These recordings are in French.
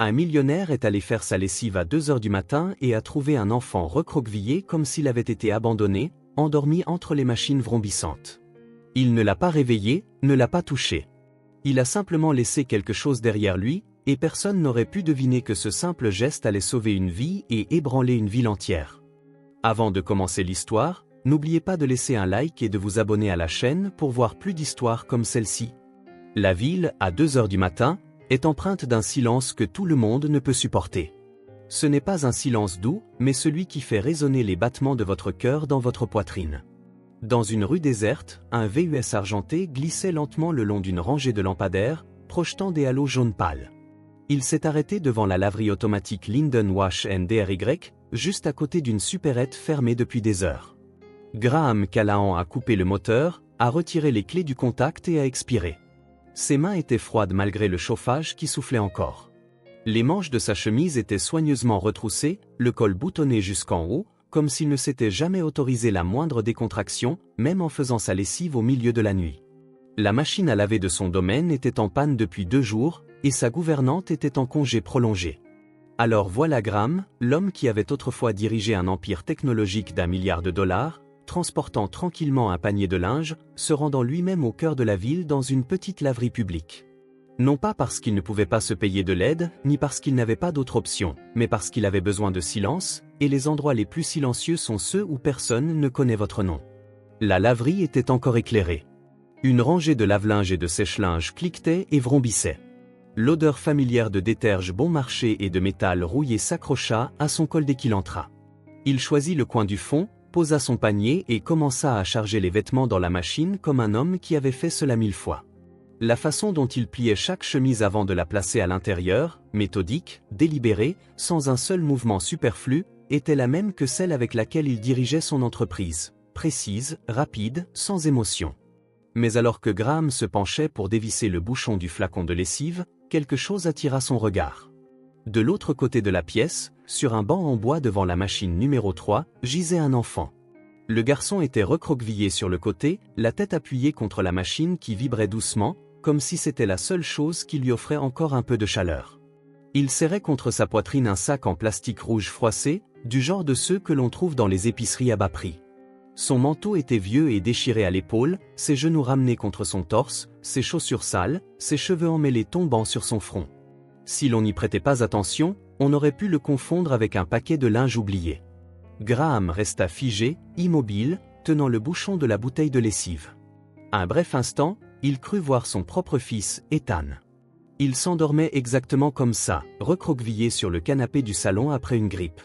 Un millionnaire est allé faire sa lessive à 2 heures du matin et a trouvé un enfant recroquevillé comme s'il avait été abandonné, endormi entre les machines vrombissantes. Il ne l'a pas réveillé, ne l'a pas touché. Il a simplement laissé quelque chose derrière lui, et personne n'aurait pu deviner que ce simple geste allait sauver une vie et ébranler une ville entière. Avant de commencer l'histoire, n'oubliez pas de laisser un like et de vous abonner à la chaîne pour voir plus d'histoires comme celle-ci. La ville, à 2 heures du matin, est empreinte d'un silence que tout le monde ne peut supporter. Ce n'est pas un silence doux, mais celui qui fait résonner les battements de votre cœur dans votre poitrine. Dans une rue déserte, un VUS argenté glissait lentement le long d'une rangée de lampadaires, projetant des halos jaunes pâles. Il s'est arrêté devant la laverie automatique Linden Wash & Dry, juste à côté d'une supérette fermée depuis des heures. Graham Callahan a coupé le moteur, a retiré les clés du contact et a expiré. Ses mains étaient froides malgré le chauffage qui soufflait encore. Les manches de sa chemise étaient soigneusement retroussées, le col boutonné jusqu'en haut, comme s'il ne s'était jamais autorisé la moindre décontraction, même en faisant sa lessive au milieu de la nuit. La machine à laver de son domaine était en panne depuis 2 jours, et sa gouvernante était en congé prolongé. Alors voilà Graham, l'homme qui avait autrefois dirigé un empire technologique d'1 milliard de dollars, transportant tranquillement un panier de linge, se rendant lui-même au cœur de la ville dans une petite laverie publique. Non pas parce qu'il ne pouvait pas se payer de l'aide, ni parce qu'il n'avait pas d'autre option, mais parce qu'il avait besoin de silence, et les endroits les plus silencieux sont ceux où personne ne connaît votre nom. La laverie était encore éclairée. Une rangée de lave-linge et de sèche-linge cliquetait et vrombissait. L'odeur familière de déterge bon marché et de métal rouillé s'accrocha à son col dès qu'il entra. Il choisit le coin du fond, posa son panier et commença à charger les vêtements dans la machine comme un homme qui avait fait cela 1000 fois. La façon dont il pliait chaque chemise avant de la placer à l'intérieur, méthodique, délibérée, sans un seul mouvement superflu, était la même que celle avec laquelle il dirigeait son entreprise, précise, rapide, sans émotion. Mais alors que Graham se penchait pour dévisser le bouchon du flacon de lessive, quelque chose attira son regard. De l'autre côté de la pièce, sur un banc en bois devant la machine numéro 3, gisait un enfant. Le garçon était recroquevillé sur le côté, la tête appuyée contre la machine qui vibrait doucement, comme si c'était la seule chose qui lui offrait encore un peu de chaleur. Il serrait contre sa poitrine un sac en plastique rouge froissé, du genre de ceux que l'on trouve dans les épiceries à bas prix. Son manteau était vieux et déchiré à l'épaule, ses genoux ramenés contre son torse, ses chaussures sales, ses cheveux emmêlés tombant sur son front. Si l'on n'y prêtait pas attention, on aurait pu le confondre avec un paquet de linge oublié. Graham resta figé, immobile, tenant le bouchon de la bouteille de lessive. Un bref instant, il crut voir son propre fils, Ethan. Il s'endormait exactement comme ça, recroquevillé sur le canapé du salon après une grippe.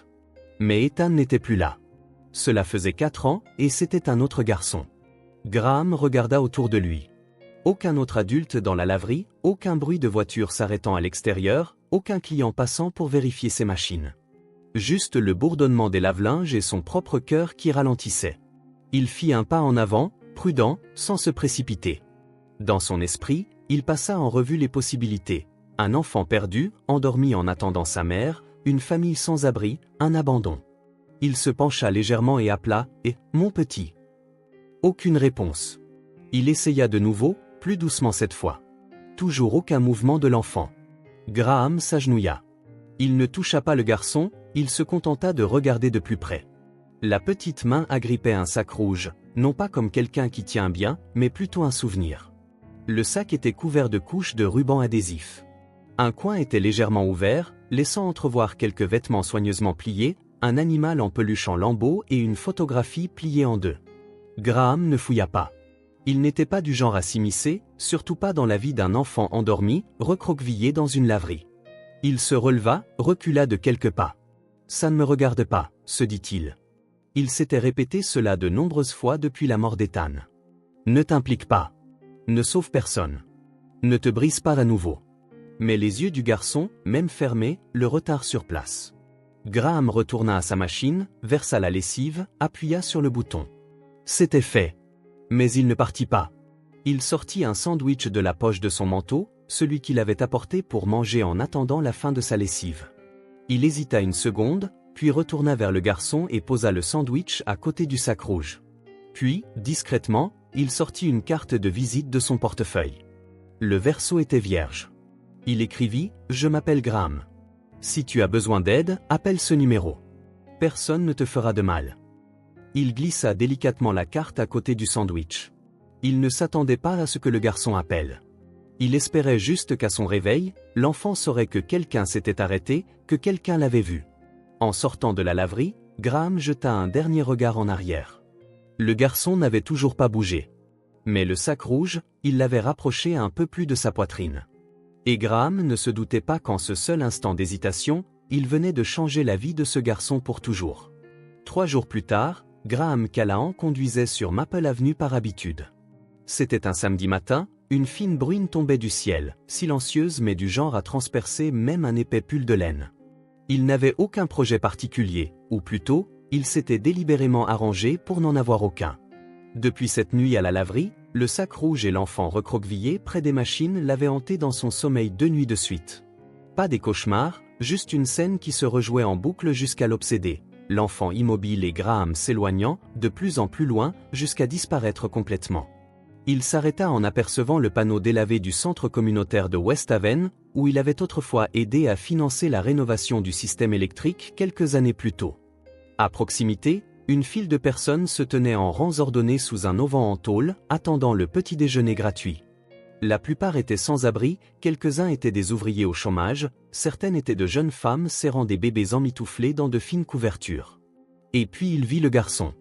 Mais Ethan n'était plus là. Cela faisait 4 ans, et c'était un autre garçon. Graham regarda autour de lui. Aucun autre adulte dans la laverie, aucun bruit de voiture s'arrêtant à l'extérieur, aucun client passant pour vérifier ses machines. Juste le bourdonnement des lave-linges et son propre cœur qui ralentissait. Il fit un pas en avant, prudent, sans se précipiter. Dans son esprit, il passa en revue les possibilités. Un enfant perdu, endormi en attendant sa mère, une famille sans abri, un abandon. Il se pencha légèrement et appela « Eh, mon petit !» Aucune réponse. Il essaya de nouveau, plus doucement cette fois. Toujours aucun mouvement de l'enfant. Graham s'agenouilla. Il ne toucha pas le garçon, il se contenta de regarder de plus près. La petite main agrippait un sac rouge, non pas comme quelqu'un qui tient bien, mais plutôt un souvenir. Le sac était couvert de couches de ruban adhésif. Un coin était légèrement ouvert, laissant entrevoir quelques vêtements soigneusement pliés, un animal en peluche en lambeaux et une photographie pliée en 2. Graham ne fouilla pas. Il n'était pas du genre à s'immiscer, surtout pas dans la vie d'un enfant endormi, recroquevillé dans une laverie. Il se releva, recula de quelques pas. « Ça ne me regarde pas », se dit-il. Il s'était répété cela de nombreuses fois depuis la mort d'Ethan. « Ne t'implique pas. Ne sauve personne. Ne te brise pas à nouveau. » Mais les yeux du garçon, même fermés, le retinrent sur place. Graham retourna à sa machine, versa la lessive, appuya sur le bouton. C'était fait. Mais il ne partit pas. Il sortit un sandwich de la poche de son manteau, celui qu'il avait apporté pour manger en attendant la fin de sa lessive. Il hésita une seconde, puis retourna vers le garçon et posa le sandwich à côté du sac rouge. Puis, discrètement, il sortit une carte de visite de son portefeuille. Le verso était vierge. Il écrivit « Je m'appelle Graham. Si tu as besoin d'aide, appelle ce numéro. Personne ne te fera de mal. Il glissa délicatement la carte à côté du sandwich. Il ne s'attendait pas à ce que le garçon appelle. Il espérait juste qu'à son réveil, l'enfant saurait que quelqu'un s'était arrêté, que quelqu'un l'avait vu. En sortant de la laverie, Graham jeta un dernier regard en arrière. Le garçon n'avait toujours pas bougé. Mais le sac rouge, il l'avait rapproché un peu plus de sa poitrine. Et Graham ne se doutait pas qu'en ce seul instant d'hésitation, il venait de changer la vie de ce garçon pour toujours. 3 jours plus tard, Graham Callahan conduisait sur Maple Avenue par habitude. C'était un samedi matin, une fine bruine tombait du ciel, silencieuse mais du genre à transpercer même un épais pull de laine. Il n'avait aucun projet particulier, ou plutôt, il s'était délibérément arrangé pour n'en avoir aucun. Depuis cette nuit à la laverie, le sac rouge et l'enfant recroquevillé près des machines l'avaient hanté dans son sommeil 2 nuits de suite. Pas des cauchemars, juste une scène qui se rejouait en boucle jusqu'à l'obséder, l'enfant immobile et Graham s'éloignant, de plus en plus loin, jusqu'à disparaître complètement. Il s'arrêta en apercevant le panneau délavé du centre communautaire de West Haven, où il avait autrefois aidé à financer la rénovation du système électrique quelques années plus tôt. À proximité, une file de personnes se tenait en rangs ordonnés sous un auvent en tôle, attendant le petit déjeuner gratuit. La plupart étaient sans abri, quelques-uns étaient des ouvriers au chômage, certaines étaient de jeunes femmes serrant des bébés emmitouflés dans de fines couvertures. Et puis il vit le garçon.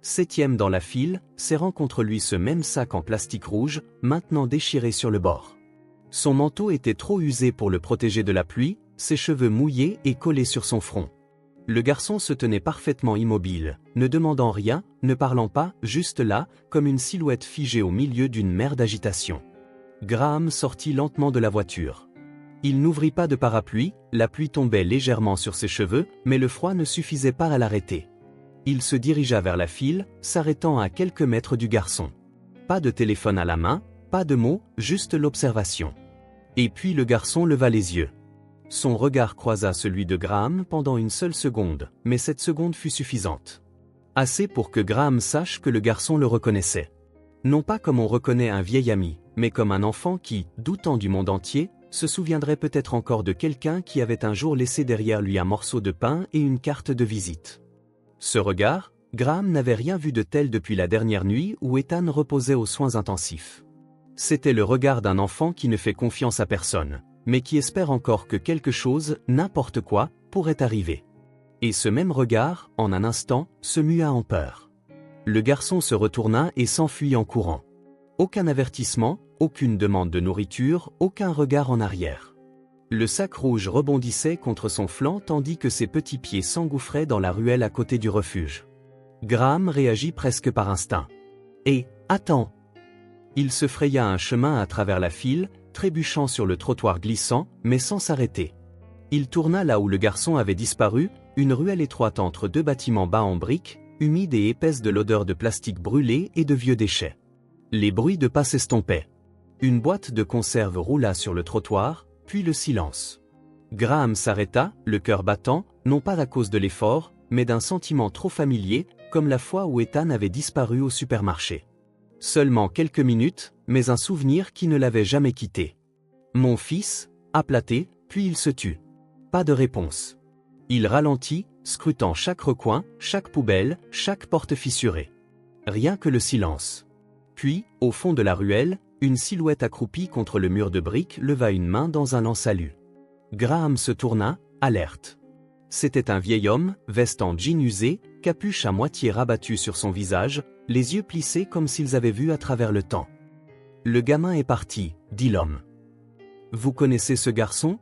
7e dans la file, serrant contre lui ce même sac en plastique rouge, maintenant déchiré sur le bord. Son manteau était trop usé pour le protéger de la pluie, ses cheveux mouillés et collés sur son front. Le garçon se tenait parfaitement immobile, ne demandant rien, ne parlant pas, juste là, comme une silhouette figée au milieu d'une mer d'agitation. Graham sortit lentement de la voiture. Il n'ouvrit pas de parapluie, la pluie tombait légèrement sur ses cheveux, mais le froid ne suffisait pas à l'arrêter. Il se dirigea vers la file, s'arrêtant à quelques mètres du garçon. Pas de téléphone à la main, pas de mots, juste l'observation. Et puis le garçon leva les yeux. Son regard croisa celui de Graham pendant une seule seconde, mais cette seconde fut suffisante. Assez pour que Graham sache que le garçon le reconnaissait. Non pas comme on reconnaît un vieil ami, mais comme un enfant qui, doutant du monde entier, se souviendrait peut-être encore de quelqu'un qui avait un jour laissé derrière lui un morceau de pain et une carte de visite. Ce regard, Graham n'avait rien vu de tel depuis la dernière nuit où Ethan reposait aux soins intensifs. C'était le regard d'un enfant qui ne fait confiance à personne, mais qui espère encore que quelque chose, n'importe quoi, pourrait arriver. Et ce même regard, en un instant, se mua en peur. Le garçon se retourna et s'enfuit en courant. Aucun avertissement, aucune demande de nourriture, aucun regard en arrière. Le sac rouge rebondissait contre son flanc tandis que ses petits pieds s'engouffraient dans la ruelle à côté du refuge. Graham réagit presque par instinct. « Et, attends !» Il se fraya un chemin à travers la file, trébuchant sur le trottoir glissant, mais sans s'arrêter. Il tourna là où le garçon avait disparu, une ruelle étroite entre 2 bâtiments bas en briques, humide et épaisse de l'odeur de plastique brûlé et de vieux déchets. Les bruits de pas s'estompaient. Une boîte de conserve roula sur le trottoir, puis le silence. Graham s'arrêta, le cœur battant, non pas à cause de l'effort, mais d'un sentiment trop familier, comme la fois où Ethan avait disparu au supermarché. Seulement quelques minutes, mais un souvenir qui ne l'avait jamais quitté. « Mon fils » aplaté, puis il se tut. Pas de réponse. Il ralentit, scrutant chaque recoin, chaque poubelle, chaque porte fissurée. Rien que le silence. Puis, au fond de la ruelle, une silhouette accroupie contre le mur de briques leva une main dans un lance-salut. Graham se tourna, alerte. C'était un vieil homme, veste en jean usé, capuche à moitié rabattue sur son visage, les yeux plissés comme s'ils avaient vu à travers le temps. « Le gamin est parti » dit l'homme. « Vous connaissez ce garçon »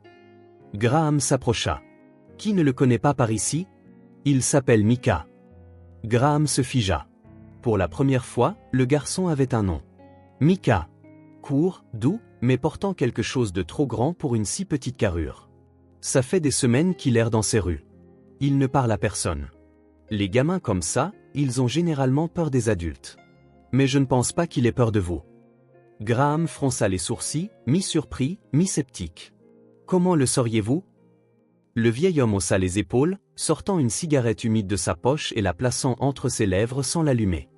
Graham s'approcha. « Qui ne le connaît pas par ici ?»« Il s'appelle Micah. » Graham se figea. Pour la première fois, le garçon avait un nom. Micah. Court, doux, mais portant quelque chose de trop grand pour une si petite carrure. Ça fait des semaines qu'il erre dans ces rues. Il ne parle à personne. Les gamins comme ça, ils ont généralement peur des adultes. Mais je ne pense pas qu'il ait peur de vous. Graham fronça les sourcils, mi-surpris, mi-sceptique. Comment le sauriez-vous ? Le vieil homme haussa les épaules, sortant une cigarette humide de sa poche et la plaçant entre ses lèvres sans l'allumer.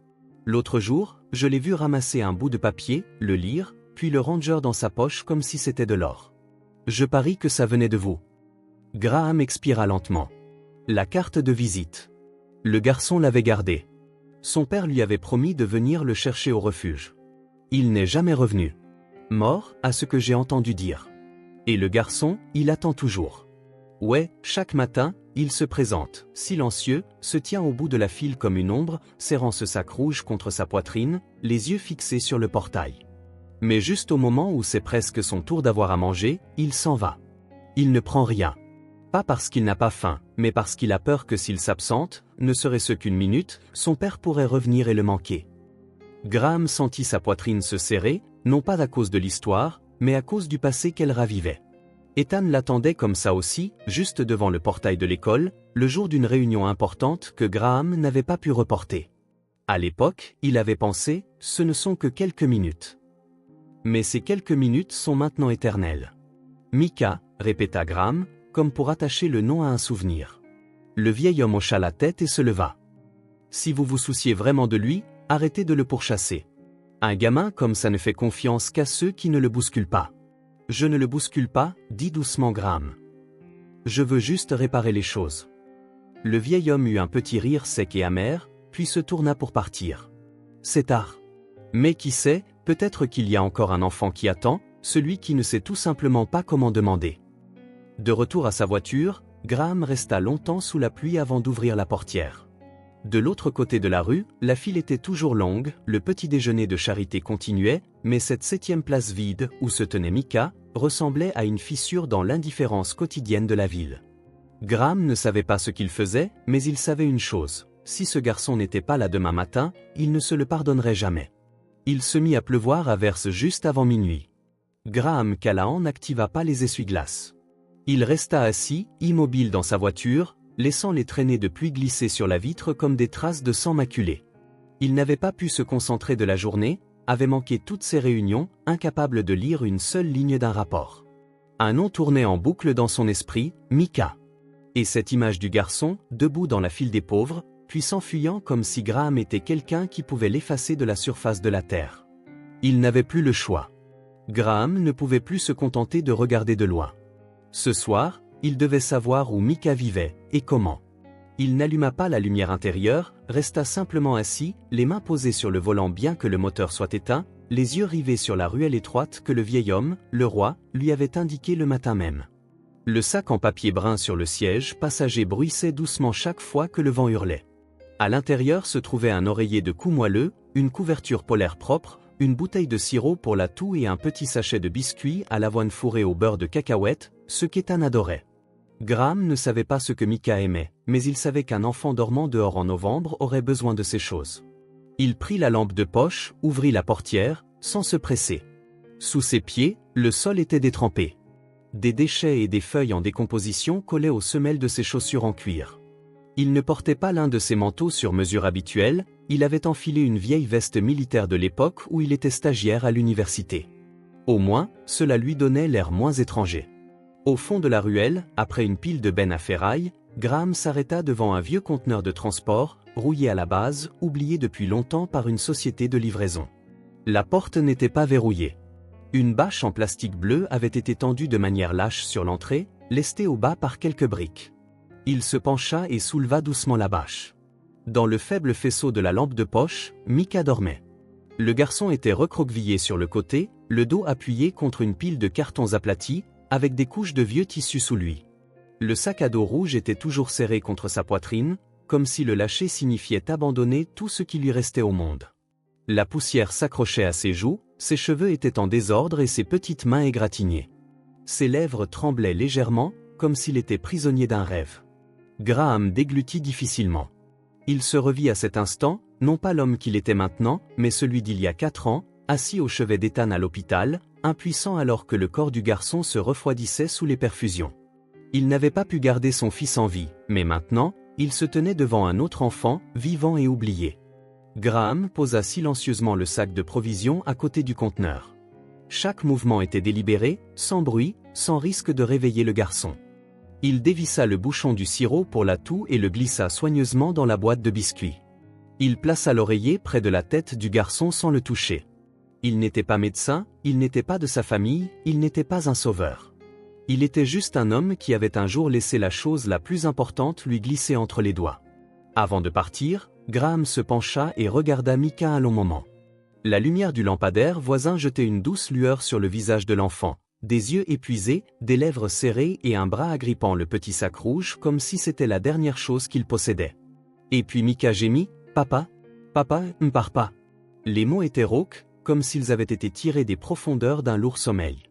L'autre jour, je l'ai vu ramasser un bout de papier, le lire, puis le ranger dans sa poche comme si c'était de l'or. Je parie que ça venait de vous. Graham expira lentement. La carte de visite. Le garçon l'avait gardée. Son père lui avait promis de venir le chercher au refuge. Il n'est jamais revenu. Mort, à ce que j'ai entendu dire. Et le garçon, il attend toujours. Ouais, chaque matin, il se présente, silencieux, se tient au bout de la file comme une ombre, serrant ce sac rouge contre sa poitrine, les yeux fixés sur le portail. Mais juste au moment où c'est presque son tour d'avoir à manger, il s'en va. Il ne prend rien. Pas parce qu'il n'a pas faim, mais parce qu'il a peur que s'il s'absente, ne serait-ce qu'une minute, son père pourrait revenir et le manquer. Graham sentit sa poitrine se serrer, non pas à cause de l'histoire, mais à cause du passé qu'elle ravivait. Ethan l'attendait comme ça aussi, juste devant le portail de l'école, le jour d'une réunion importante que Graham n'avait pas pu reporter. À l'époque, il avait pensé, ce ne sont que quelques minutes. Mais ces quelques minutes sont maintenant éternelles. Micah, répéta Graham, comme pour attacher le nom à un souvenir. Le vieil homme hocha la tête et se leva. Si vous vous souciez vraiment de lui, arrêtez de le pourchasser. Un gamin comme ça ne fait confiance qu'à ceux qui ne le bousculent pas. Je ne le bouscule pas, dit doucement Graham. Je veux juste réparer les choses. Le vieil homme eut un petit rire sec et amer, puis se tourna pour partir. C'est tard. Mais qui sait, peut-être qu'il y a encore un enfant qui attend, celui qui ne sait tout simplement pas comment demander. De retour à sa voiture, Graham resta longtemps sous la pluie avant d'ouvrir la portière. De l'autre côté de la rue, la file était toujours longue, le petit déjeuner de charité continuait, mais cette 7e place vide, où se tenait Micah, ressemblait à une fissure dans l'indifférence quotidienne de la ville. Graham ne savait pas ce qu'il faisait, mais il savait une chose, si ce garçon n'était pas là demain matin, il ne se le pardonnerait jamais. Il se mit à pleuvoir à verse juste avant minuit. Graham Callahan n'activa pas les essuie-glaces. Il resta assis, immobile dans sa voiture, laissant les traînées de pluie glisser sur la vitre comme des traces de sang maculé. Il n'avait pas pu se concentrer de la journée, avait manqué toutes ses réunions, incapable de lire une seule ligne d'un rapport. Un nom tournait en boucle dans son esprit, Micah. Et cette image du garçon, debout dans la file des pauvres, puis s'enfuyant comme si Graham était quelqu'un qui pouvait l'effacer de la surface de la terre. Il n'avait plus le choix. Graham ne pouvait plus se contenter de regarder de loin. Ce soir, il devait savoir où Micah vivait, et comment. Il n'alluma pas la lumière intérieure, resta simplement assis, les mains posées sur le volant bien que le moteur soit éteint, les yeux rivés sur la ruelle étroite que le vieil homme, le roi, lui avait indiqué le matin même. Le sac en papier brun sur le siège passager bruissait doucement chaque fois que le vent hurlait. À l'intérieur se trouvait un oreiller de cou moelleux, une couverture polaire propre, une bouteille de sirop pour la toux et un petit sachet de biscuits à l'avoine fourré au beurre de cacahuète, ce qu'Ethan adorait. Graham ne savait pas ce que Micah aimait, mais il savait qu'un enfant dormant dehors en novembre aurait besoin de ces choses. Il prit la lampe de poche, ouvrit la portière, sans se presser. Sous ses pieds, le sol était détrempé. Des déchets et des feuilles en décomposition collaient aux semelles de ses chaussures en cuir. Il ne portait pas l'un de ses manteaux sur mesure habituelle, il avait enfilé une vieille veste militaire de l'époque où il était stagiaire à l'université. Au moins, cela lui donnait l'air moins étranger. Au fond de la ruelle, après une pile de bennes à ferraille, Graham s'arrêta devant un vieux conteneur de transport, rouillé à la base, oublié depuis longtemps par une société de livraison. La porte n'était pas verrouillée. Une bâche en plastique bleu avait été tendue de manière lâche sur l'entrée, lestée au bas par quelques briques. Il se pencha et souleva doucement la bâche. Dans le faible faisceau de la lampe de poche, Micah dormait. Le garçon était recroquevillé sur le côté, le dos appuyé contre une pile de cartons aplatis, avec des couches de vieux tissus sous lui. Le sac à dos rouge était toujours serré contre sa poitrine, comme si le lâcher signifiait abandonner tout ce qui lui restait au monde. La poussière s'accrochait à ses joues, ses cheveux étaient en désordre et ses petites mains égratignées. Ses lèvres tremblaient légèrement, comme s'il était prisonnier d'un rêve. Graham déglutit difficilement. Il se revit à cet instant, non pas l'homme qu'il était maintenant, mais celui d'il y a 4 ans, assis au chevet d'Ethan à l'hôpital, impuissant alors que le corps du garçon se refroidissait sous les perfusions. Il n'avait pas pu garder son fils en vie, mais maintenant, il se tenait devant un autre enfant, vivant et oublié. Graham posa silencieusement le sac de provisions à côté du conteneur. Chaque mouvement était délibéré, sans bruit, sans risque de réveiller le garçon. Il dévissa le bouchon du sirop pour la toux et le glissa soigneusement dans la boîte de biscuits. Il plaça l'oreiller près de la tête du garçon sans le toucher. Il n'était pas médecin, il n'était pas de sa famille, il n'était pas un sauveur. Il était juste un homme qui avait un jour laissé la chose la plus importante lui glisser entre les doigts. Avant de partir, Graham se pencha et regarda Micah un long moment. La lumière du lampadaire voisin jetait une douce lueur sur le visage de l'enfant, des yeux épuisés, des lèvres serrées et un bras agrippant le petit sac rouge comme si c'était la dernière chose qu'il possédait. Et puis Micah gémit, « Papa, papa, ne pars pas ». Les mots étaient rauques, comme s'ils avaient été tirés des profondeurs d'un lourd sommeil.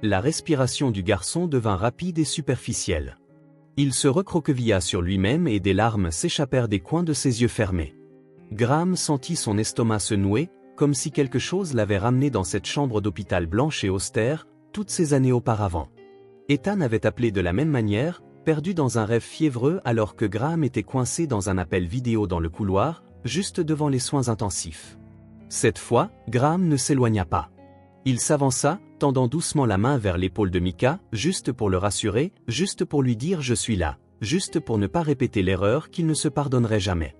La respiration du garçon devint rapide et superficielle. Il se recroquevilla sur lui-même et des larmes s'échappèrent des coins de ses yeux fermés. Graham sentit son estomac se nouer, comme si quelque chose l'avait ramené dans cette chambre d'hôpital blanche et austère, toutes ces années auparavant. Ethan avait appelé de la même manière, perdu dans un rêve fiévreux alors que Graham était coincé dans un appel vidéo dans le couloir, juste devant les soins intensifs. Cette fois, Graham ne s'éloigna pas. Il s'avança, tendant doucement la main vers l'épaule de Micah, juste pour le rassurer, juste pour lui dire « je suis là », juste pour ne pas répéter l'erreur qu'il ne se pardonnerait jamais.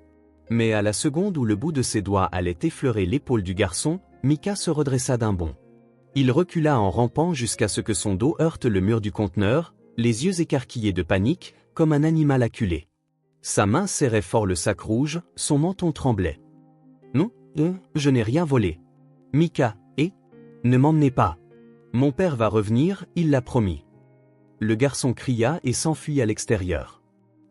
Mais à la seconde où le bout de ses doigts allait effleurer l'épaule du garçon, Micah se redressa d'un bond. Il recula en rampant jusqu'à ce que son dos heurte le mur du conteneur, les yeux écarquillés de panique, comme un animal acculé. Sa main serrait fort le sac rouge, son menton tremblait. « Non, je n'ai rien volé. Micah, ne m'emmenez pas. Mon père va revenir, il l'a promis. » Le garçon cria et s'enfuit à l'extérieur.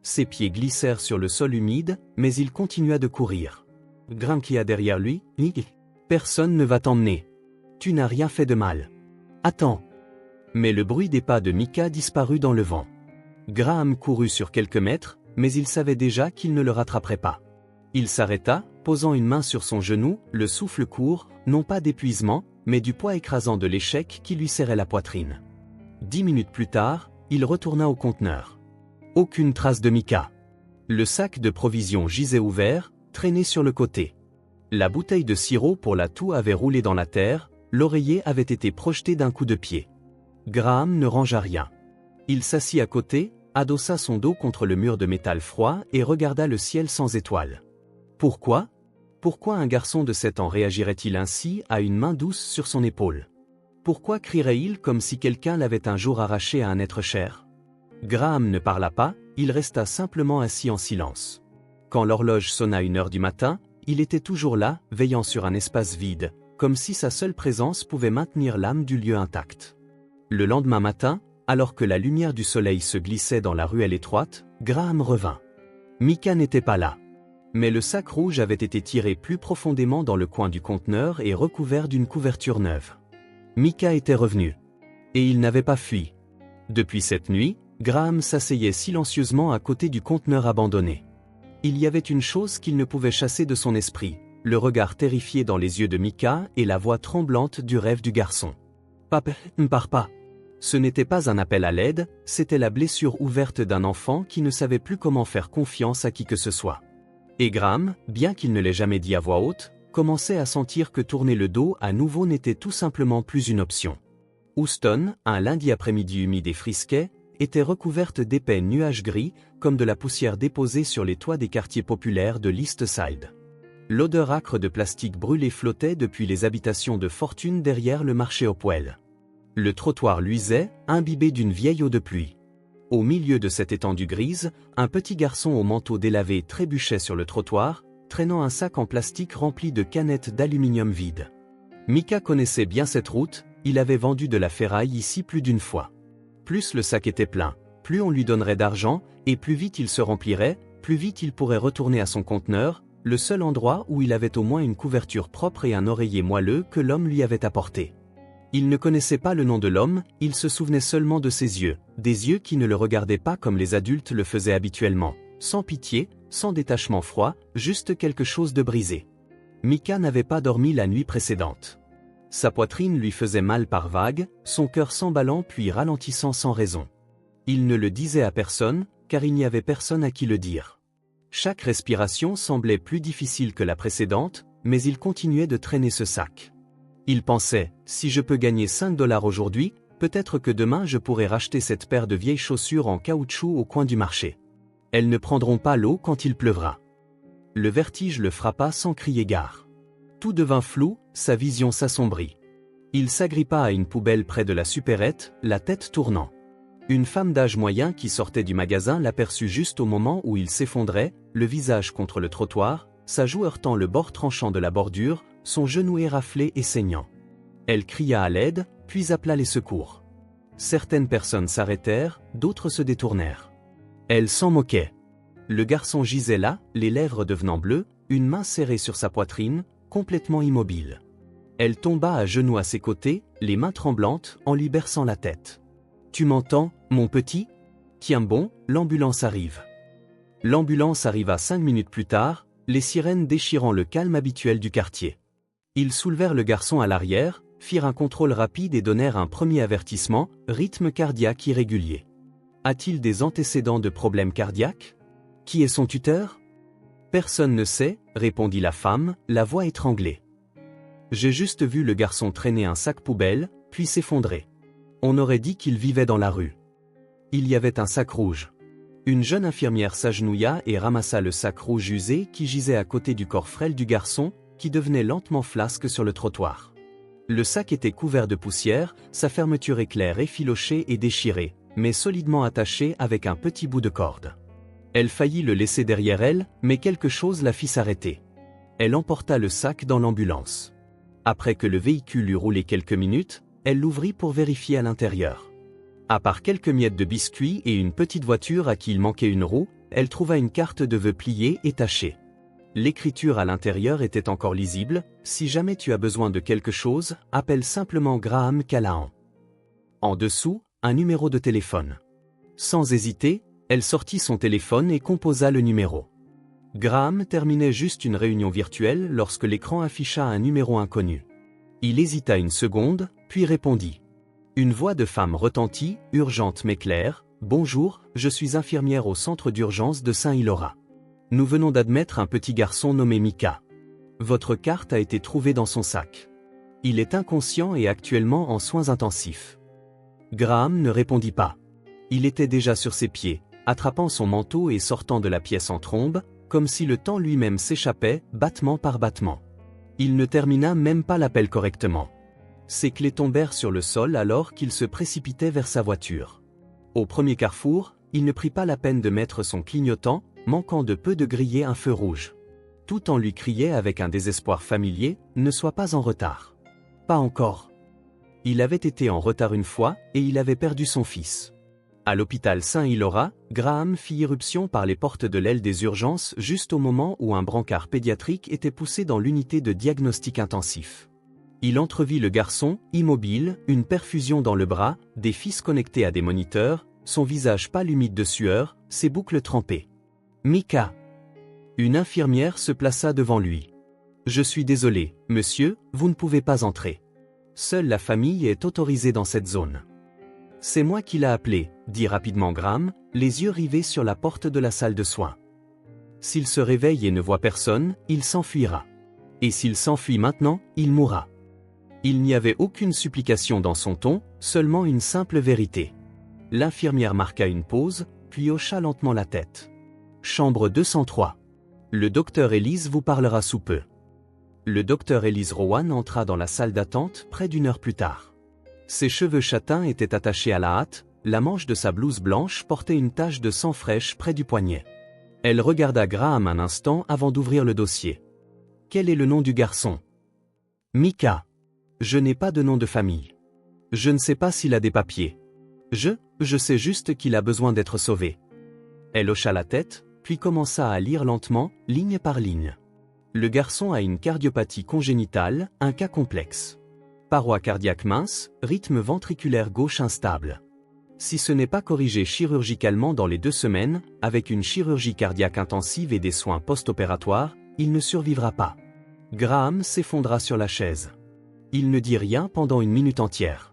Ses pieds glissèrent sur le sol humide, mais il continua de courir. Grinquilla derrière lui, « Personne ne va t'emmener. Tu n'as rien fait de mal. Attends. » Mais le bruit des pas de Micah disparut dans le vent. Graham courut sur quelques mètres, mais il savait déjà qu'il ne le rattraperait pas. Il s'arrêta, posant une main sur son genou, le souffle court, non pas d'épuisement, mais du poids écrasant de l'échec qui lui serrait la poitrine. 10 minutes plus tard, il retourna au conteneur. Aucune trace de Micah. Le sac de provisions gisait ouvert, traîné sur le côté. La bouteille de sirop pour la toux avait roulé dans la terre, l'oreiller avait été projeté d'un coup de pied. Graham ne rangea rien. Il s'assit à côté, adossa son dos contre le mur de métal froid et regarda le ciel sans étoiles. Pourquoi ? Pourquoi un garçon de 7 ans réagirait-il ainsi à une main douce sur son épaule? Pourquoi crierait-il comme si quelqu'un l'avait un jour arraché à un être cher? Graham ne parla pas, il resta simplement assis en silence. Quand l'horloge sonna 1h du matin, il était toujours là, veillant sur un espace vide, comme si sa seule présence pouvait maintenir l'âme du lieu intacte. Le lendemain matin, alors que la lumière du soleil se glissait dans la ruelle étroite, Graham revint. Micah n'était pas là. Mais le sac rouge avait été tiré plus profondément dans le coin du conteneur et recouvert d'une couverture neuve. Micah était revenu. Et il n'avait pas fui. Depuis cette nuit, Graham s'asseyait silencieusement à côté du conteneur abandonné. Il y avait une chose qu'il ne pouvait chasser de son esprit, le regard terrifié dans les yeux de Micah et la voix tremblante du rêve du garçon. « Papa, ne pars pas !» Ce n'était pas un appel à l'aide, c'était la blessure ouverte d'un enfant qui ne savait plus comment faire confiance à qui que ce soit. Et Graham, bien qu'il ne l'ait jamais dit à voix haute, commençait à sentir que tourner le dos à nouveau n'était tout simplement plus une option. Houston, un lundi après-midi humide et frisquet, était recouverte d'épais nuages gris, comme de la poussière déposée sur les toits des quartiers populaires de l'East Side. L'odeur âcre de plastique brûlé flottait depuis les habitations de fortune derrière le marché Hopewell. Le trottoir luisait, imbibé d'une vieille eau de pluie. Au milieu de cette étendue grise, un petit garçon au manteau délavé trébuchait sur le trottoir, traînant un sac en plastique rempli de canettes d'aluminium vides. Micah connaissait bien cette route, il avait vendu de la ferraille ici plus d'une fois. Plus le sac était plein, plus on lui donnerait d'argent, et plus vite il se remplirait, plus vite il pourrait retourner à son conteneur, le seul endroit où il avait au moins une couverture propre et un oreiller moelleux que l'homme lui avait apporté. Il ne connaissait pas le nom de l'homme, il se souvenait seulement de ses yeux, des yeux qui ne le regardaient pas comme les adultes le faisaient habituellement, sans pitié, sans détachement froid, juste quelque chose de brisé. Micah n'avait pas dormi la nuit précédente. Sa poitrine lui faisait mal par vagues, son cœur s'emballant puis ralentissant sans raison. Il ne le disait à personne, car il n'y avait personne à qui le dire. Chaque respiration semblait plus difficile que la précédente, mais il continuait de traîner ce sac. Il pensait, si je peux gagner 5 $ aujourd'hui, peut-être que demain je pourrai racheter cette paire de vieilles chaussures en caoutchouc au coin du marché. Elles ne prendront pas l'eau quand il pleuvra. Le vertige le frappa sans crier gare. Tout devint flou, sa vision s'assombrit. Il s'agrippa à une poubelle près de la supérette, la tête tournant. Une femme d'âge moyen qui sortait du magasin l'aperçut juste au moment où il s'effondrait, le visage contre le trottoir, sa joue heurtant le bord tranchant de la bordure, son genou éraflé et saignant. Elle cria à l'aide, puis appela les secours. Certaines personnes s'arrêtèrent, d'autres se détournèrent. Elle s'en moquait. Le garçon gisait là, les lèvres devenant bleues, une main serrée sur sa poitrine, complètement immobile. Elle tomba à genoux à ses côtés, les mains tremblantes, en lui berçant la tête. « Tu m'entends, mon petit ? Tiens bon, l'ambulance arrive. » L'ambulance arriva 5 minutes plus tard, les sirènes déchirant le calme habituel du quartier. Ils soulevèrent le garçon à l'arrière, firent un contrôle rapide et donnèrent un premier avertissement, rythme cardiaque irrégulier. A-t-il des antécédents de problèmes cardiaques ? Qui est son tuteur ? Personne ne sait, répondit la femme, la voix étranglée. J'ai juste vu le garçon traîner un sac poubelle, puis s'effondrer. On aurait dit qu'il vivait dans la rue. Il y avait un sac rouge. Une jeune infirmière s'agenouilla et ramassa le sac rouge usé qui gisait à côté du corps frêle du garçon, qui devenait lentement flasque sur le trottoir. Le sac était couvert de poussière, sa fermeture éclair effilochée et déchirée, mais solidement attachée avec un petit bout de corde. Elle faillit le laisser derrière elle, mais quelque chose la fit s'arrêter. Elle emporta le sac dans l'ambulance. Après que le véhicule eut roulé quelques minutes, elle l'ouvrit pour vérifier à l'intérieur. À part quelques miettes de biscuits et une petite voiture à qui il manquait une roue, elle trouva une carte de vœux pliée et tachée. L'écriture à l'intérieur était encore lisible, « Si jamais tu as besoin de quelque chose, appelle simplement Graham Callahan. » En dessous, un numéro de téléphone. Sans hésiter, elle sortit son téléphone et composa le numéro. Graham terminait juste une réunion virtuelle lorsque l'écran afficha un numéro inconnu. Il hésita une seconde, puis répondit. Une voix de femme retentit, urgente mais claire, « Bonjour, je suis infirmière au centre d'urgence de Saint-Hilora. Nous venons d'admettre un petit garçon nommé Mika. Votre carte a été trouvée dans son sac. Il est inconscient et actuellement en soins intensifs. » Graham ne répondit pas. Il était déjà sur ses pieds, attrapant son manteau et sortant de la pièce en trombe, comme si le temps lui-même s'échappait, battement par battement. Il ne termina même pas l'appel correctement. Ses clés tombèrent sur le sol alors qu'il se précipitait vers sa voiture. Au premier carrefour, il ne prit pas la peine de mettre son clignotant, manquant de peu de griller un feu rouge. Tout en lui criait avec un désespoir familier, « Ne sois pas en retard. » Pas encore. Il avait été en retard une fois, et il avait perdu son fils. À l'hôpital Saint-Hilora, Graham fit irruption par les portes de l'aile des urgences juste au moment où un brancard pédiatrique était poussé dans l'unité de diagnostic intensif. Il entrevit le garçon, immobile, une perfusion dans le bras, des fils connectés à des moniteurs, son visage pâle humide de sueur, ses boucles trempées. « Mika !» Une infirmière se plaça devant lui. « Je suis désolé, monsieur, vous ne pouvez pas entrer. Seule la famille est autorisée dans cette zone. » « C'est moi qui l'a appelé, » dit rapidement Graham, les yeux rivés sur la porte de la salle de soins. « S'il se réveille et ne voit personne, il s'enfuira. Et s'il s'enfuit maintenant, il mourra. » Il n'y avait aucune supplication dans son ton, seulement une simple vérité. L'infirmière marqua une pause, puis hocha lentement la tête. « Chambre 203. Le docteur Elise vous parlera sous peu. » Le docteur Elise Rowan entra dans la salle d'attente près d'une heure plus tard. Ses cheveux châtains étaient attachés à la hâte, la manche de sa blouse blanche portait une tache de sang fraîche près du poignet. Elle regarda Graham un instant avant d'ouvrir le dossier. « Quel est le nom du garçon ? » « Mika. Je n'ai pas de nom de famille. Je ne sais pas s'il a des papiers. Je sais juste qu'il a besoin d'être sauvé. » Elle hocha la tête, puis commença à lire lentement, ligne par ligne. Le garçon a une cardiopathie congénitale, un cas complexe. Paroi cardiaque mince, rythme ventriculaire gauche instable. Si ce n'est pas corrigé chirurgicalement dans les 2 semaines, avec une chirurgie cardiaque intensive et des soins post-opératoires, il ne survivra pas. Graham s'effondra sur la chaise. Il ne dit rien pendant 1 minute entière.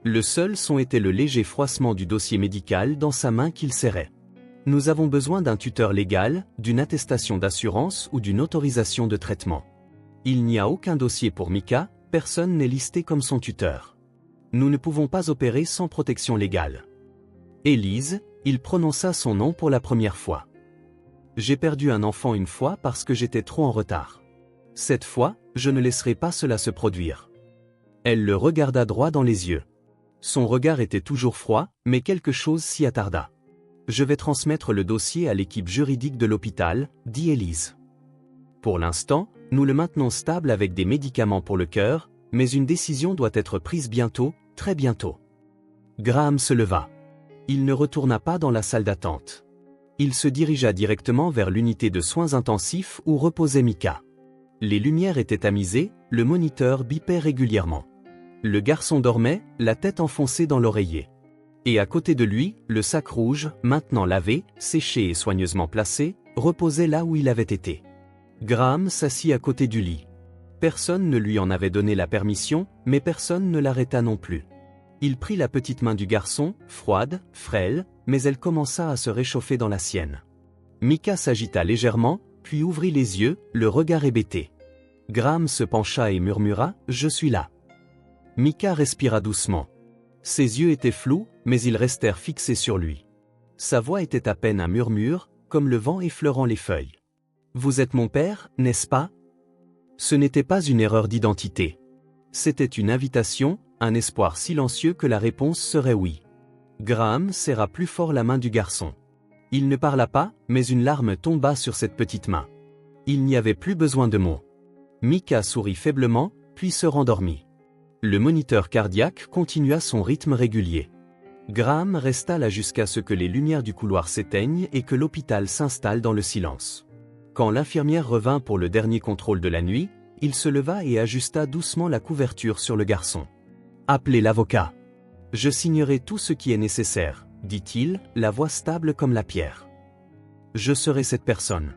Le seul son était le léger froissement du dossier médical dans sa main qu'il serrait. Nous avons besoin d'un tuteur légal, d'une attestation d'assurance ou d'une autorisation de traitement. Il n'y a aucun dossier pour Mika, personne n'est listé comme son tuteur. Nous ne pouvons pas opérer sans protection légale. Élise, il prononça son nom pour la première fois. J'ai perdu un enfant une fois parce que j'étais trop en retard. Cette fois, je ne laisserai pas cela se produire. Elle le regarda droit dans les yeux. Son regard était toujours froid, mais quelque chose s'y attarda. « Je vais transmettre le dossier à l'équipe juridique de l'hôpital », dit Élise. « Pour l'instant, nous le maintenons stable avec des médicaments pour le cœur, mais une décision doit être prise bientôt, très bientôt. » Graham se leva. Il ne retourna pas dans la salle d'attente. Il se dirigea directement vers l'unité de soins intensifs où reposait Mika. Les lumières étaient tamisées, le moniteur bipait régulièrement. Le garçon dormait, la tête enfoncée dans l'oreiller. Et à côté de lui, le sac rouge, maintenant lavé, séché et soigneusement placé, reposait là où il avait été. Graham s'assit à côté du lit. Personne ne lui en avait donné la permission, mais personne ne l'arrêta non plus. Il prit la petite main du garçon, froide, frêle, mais elle commença à se réchauffer dans la sienne. Mika s'agita légèrement, puis ouvrit les yeux, le regard hébété. Graham se pencha et murmura « Je suis là ». Mika respira doucement. Ses yeux étaient flous, mais ils restèrent fixés sur lui. Sa voix était à peine un murmure, comme le vent effleurant les feuilles. « Vous êtes mon père, n'est-ce pas ?» Ce n'était pas une erreur d'identité. C'était une invitation, un espoir silencieux que la réponse serait oui. Graham serra plus fort la main du garçon. Il ne parla pas, mais une larme tomba sur cette petite main. Il n'y avait plus besoin de mots. Mika sourit faiblement, puis se rendormit. Le moniteur cardiaque continua son rythme régulier. Graham resta là jusqu'à ce que les lumières du couloir s'éteignent et que l'hôpital s'installe dans le silence. Quand l'infirmière revint pour le dernier contrôle de la nuit, il se leva et ajusta doucement la couverture sur le garçon. « Appelez l'avocat. Je signerai tout ce qui est nécessaire, » dit-il, la voix stable comme la pierre. « Je serai cette personne.